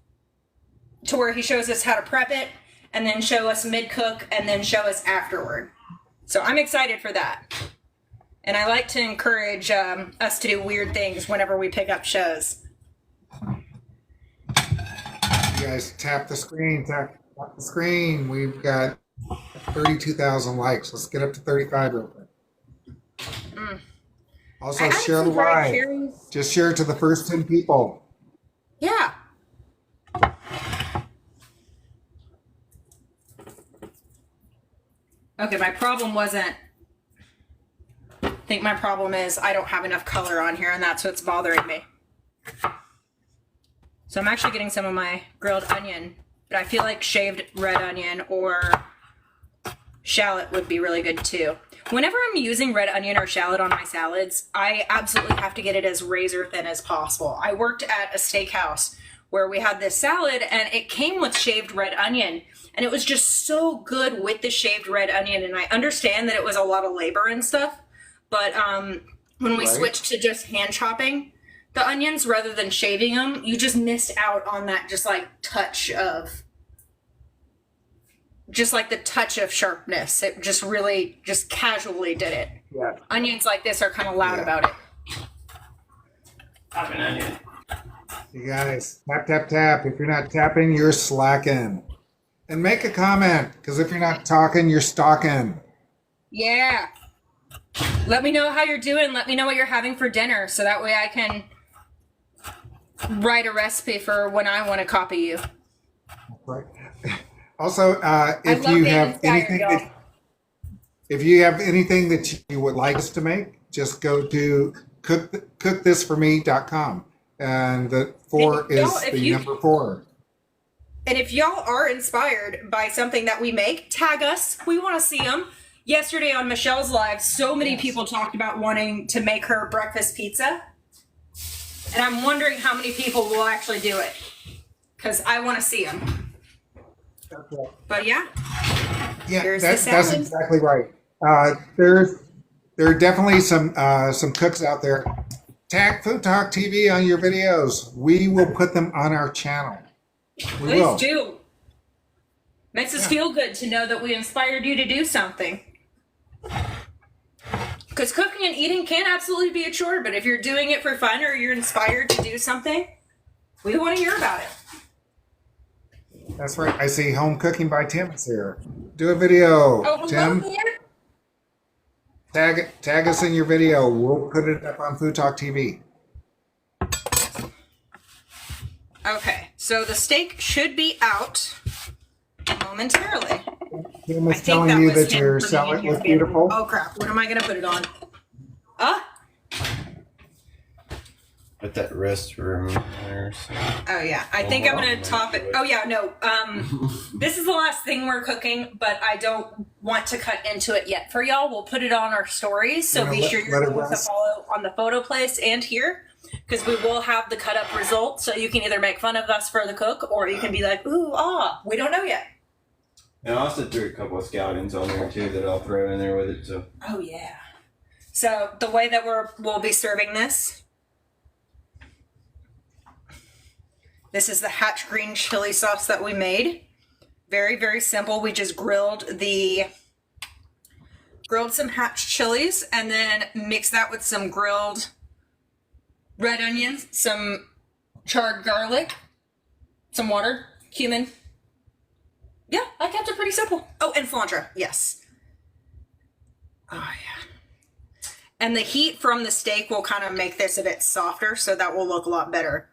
to where he shows us how to prep it and then show us mid-cook and then show us afterward. So I'm excited for that. And I like to encourage us to do weird things whenever we pick up shows. You guys tap the screen, tap the screen. We've got 32,000 likes. Let's get up to 35 real quick. Also, share the live. Just share it to the first 10 people. Yeah. Okay, my problem wasn't... I think my problem is I don't have enough color on here, and that's what's bothering me. So I'm actually getting some of my grilled onion, but I feel like shaved red onion or shallot would be really good too. Whenever I'm using red onion or shallot on my salads, I absolutely have to get it as razor thin as possible. I worked at a steakhouse where we had this salad and it came with shaved red onion. And it was just so good with the shaved red onion. And I understand that it was a lot of labor and stuff. But when we switched to just hand chopping the onions rather than shaving them, you just missed out on that just like touch of, just like the touch of sharpness. It just really just casually did it. Yeah. Onions like this are kind of loud about it. Tap an onion. You guys, tap, tap, tap. If you're not tapping, you're slacking. And make a comment, because if you're not talking, you're stalking. Yeah. Let me know how you're doing. Let me know what you're having for dinner, so that way I can write a recipe for when I want to copy you. Right. Also, if you have anything that you would like us to make, just go to cookthisforme.com, and the 4 is the number 4. And if y'all are inspired by something that we make, tag us. We want to see them. Yesterday on Michelle's live, so many people talked about wanting to make her breakfast pizza. And I'm wondering how many people will actually do it. Because I want to see them. Okay. But yeah. Yeah, that's exactly right. There are definitely some cooks out there. Tag FoodtokTV on your videos. We will put them on our channel. Please do. Makes us feel good to know that we inspired you to do something. Because cooking and eating can absolutely be a chore, but if you're doing it for fun or you're inspired to do something, we want to hear about it. That's right. I see home cooking by Tim is here. Do a video, Tim. Tag us in your video. We'll put it up on FoodtokTV. Okay, so the steak should be out momentarily. Tim was telling you that your salad was beautiful. Oh crap! What am I gonna put it on? Put that restroom there. So. Oh yeah, I think I'm gonna top it. Oh yeah, no. This is the last thing we're cooking, but I don't want to cut into it yet for y'all. We'll put it on our stories, so be sure you're going to follow on the photo place and here. Because we will have the cut up result, so you can either make fun of us for the cook, or you can be like, ooh, we don't know yet. And I also threw a couple of scallions on there too that I'll throw in there with it. So. Oh yeah. So the way that we'll be serving this. This is the hatch green chili sauce that we made. Very, very simple. We just grilled some hatch chilies and then mixed that with some grilled red onions, some charred garlic, some water, cumin. Yeah, I kept it pretty simple. Oh, and cilantro, yes. Oh, yeah. And the heat from the steak will kind of make this a bit softer, so that will look a lot better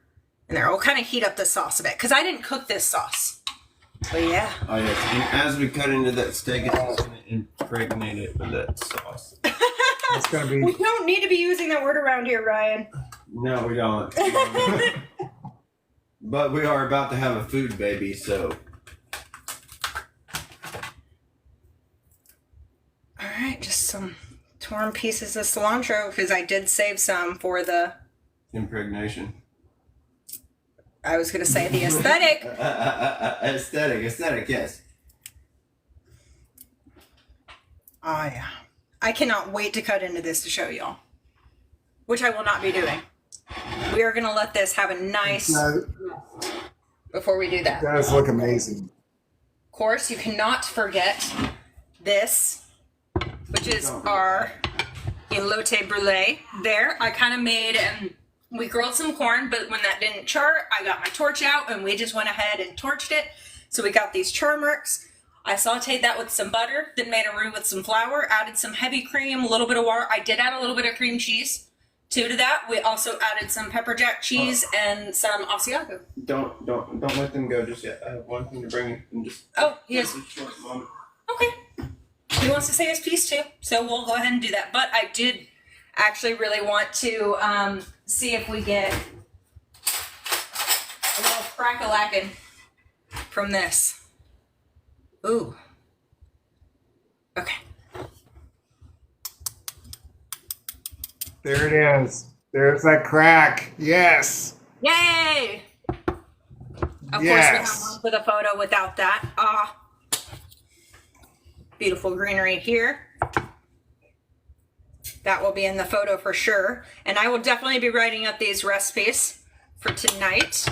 in there. We'll kind of heat up the sauce a bit, because I didn't cook this sauce. But yeah. Oh, yes. And as we cut into that steak, it's going to impregnate it with that sauce. It's gonna be... We don't need to be using that word around here, Ryan. No, we don't. But we are about to have a food baby, so. All right, just some torn pieces of cilantro, because I did save some for the Impregnation. I was going to say the aesthetic. Aesthetic, yes. Oh, yeah. I cannot wait to cut into this to show y'all. Which I will not be doing. We are going to let this have a nice... before we do that. It does look amazing. Of course, you cannot forget this, which is our Elote Brulee. There, I kind of made... we grilled some corn, but when that didn't char, I got my torch out and we just went ahead and torched it. So we got these char marks. I sauteed that with some butter, then made a roux with some flour, added some heavy cream, a little bit of water. I did add a little bit of cream cheese to that. We also added some pepper jack cheese and some Asiago. Don't let them go just yet. I have one thing to bring in and just. Oh, yes. A short moment. Okay. He wants to say his piece too, so we'll go ahead and do that. But I did actually really want to see if we get a little crack-a-lackin' from this. Ooh. Okay. There it is. There's that crack. Yes. Yay! Of course, we have one with a photo without that. Beautiful greenery here. That will be in the photo for sure. And I will definitely be writing up these recipes for tonight.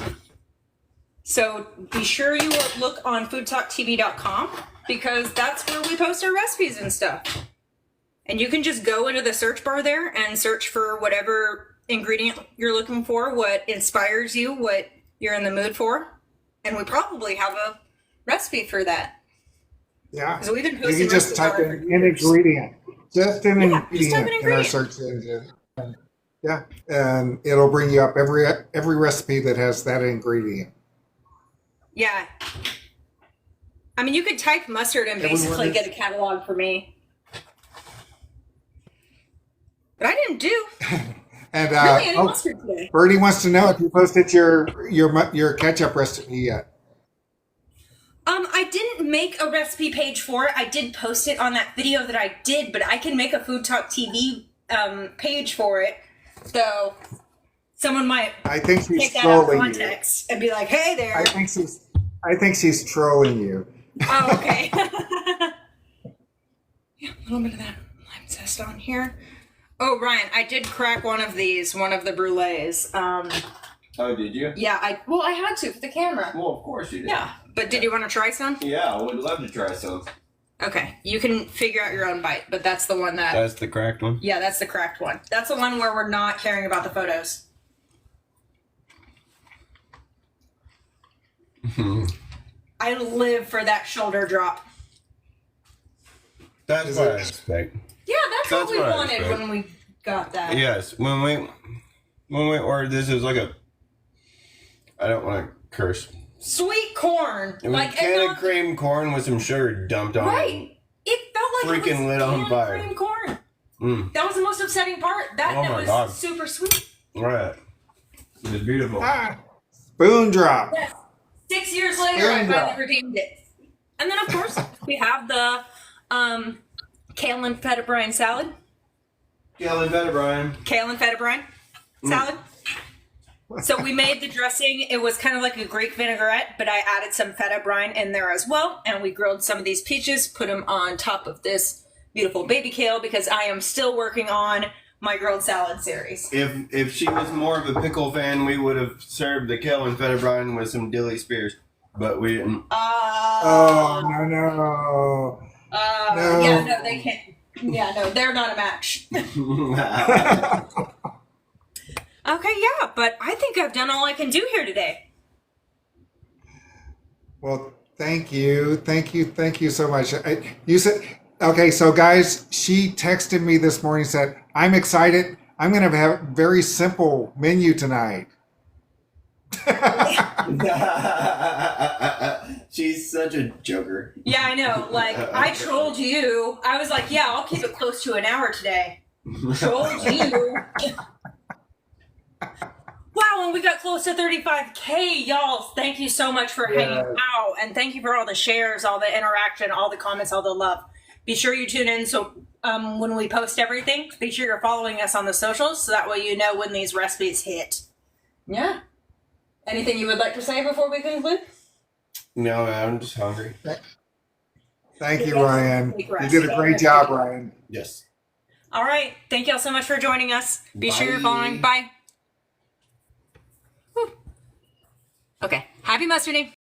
So be sure you look on foodtoktv.com because that's where we post our recipes and stuff. And you can just go into the search bar there and search for whatever ingredient you're looking for, what inspires you, what you're in the mood for. And we probably have a recipe for that. Yeah. So we've been You posting can just type in an ingredient. Just an ingredient in our search engine. Yeah. And it'll bring you up every recipe that has that ingredient. Yeah. I mean, you could type mustard and basically get a catalog for me. But I didn't do And really any mustard today. Birdie wants to know if you posted your ketchup recipe yet. I didn't make a recipe page for it. I did post it on that video that I did, but I can make a Food Talk TV page for it. So someone might take that out of context and be like, "Hey there." I think she's trolling you. Oh, okay. Yeah, a little bit of that lime zest on here. Oh, Ryan, I did crack one of the brulees. Oh, did you? Yeah, I had to for the camera. Well, of course you did. Yeah, but did you want to try some? Yeah, I would love to try some. Okay, you can figure out your own bite, but that's the one that... That's the cracked one? Yeah, that's the cracked one. That's the one where we're not caring about the photos. I live for that shoulder drop. That's what I expect. Yeah, that's what we wanted when we got that. Yes, when we ordered this, it was like a... I don't want to curse. Sweet corn. It was like can of cream corn with some sugar dumped on it. Right. It felt like freaking it was lit on fire. cream corn. That was the most upsetting part. That was super sweet. Right. It was beautiful. Spoon drop. Yes. 6 years later, I finally redeemed it. And then, of course, we have the kale and feta brine salad. Kale and feta brine. Kale and feta brine salad. So we made the dressing. It was kind of like a Greek vinaigrette, but I added some feta brine in there as well. And we grilled some of these peaches, put them on top of this beautiful baby kale because I am still working on my grilled salad series. If she was more of a pickle fan, we would have served the kale and feta brine with some dilly spears, but we didn't. Oh, no. No. Yeah, no, they can't. Yeah, no, they're not a match. Okay, yeah, but I think I've done all I can do here today. Well, thank you so much. You said, okay, so guys, she texted me this morning, said, I'm excited. I'm going to have a very simple menu tonight. She's such a joker. Yeah, I know. Like, I trolled you. I was like, yeah, I'll keep it close to an hour today. Trolled you. Wow, and we got close to 35K, y'all. Thank you so much for hanging out. And thank you for all the shares, all the interaction, all the comments, all the love. Be sure you tune in so when we post everything, be sure you're following us on the socials so that way you know when these recipes hit. Yeah. Anything you would like to say before we conclude? No, I'm just hungry. Thank you, Ryan. You did a great job, Ryan. Yes. All right. Thank y'all so much for joining us. Be sure you're following. Bye. Whew. Okay. Happy mustarding.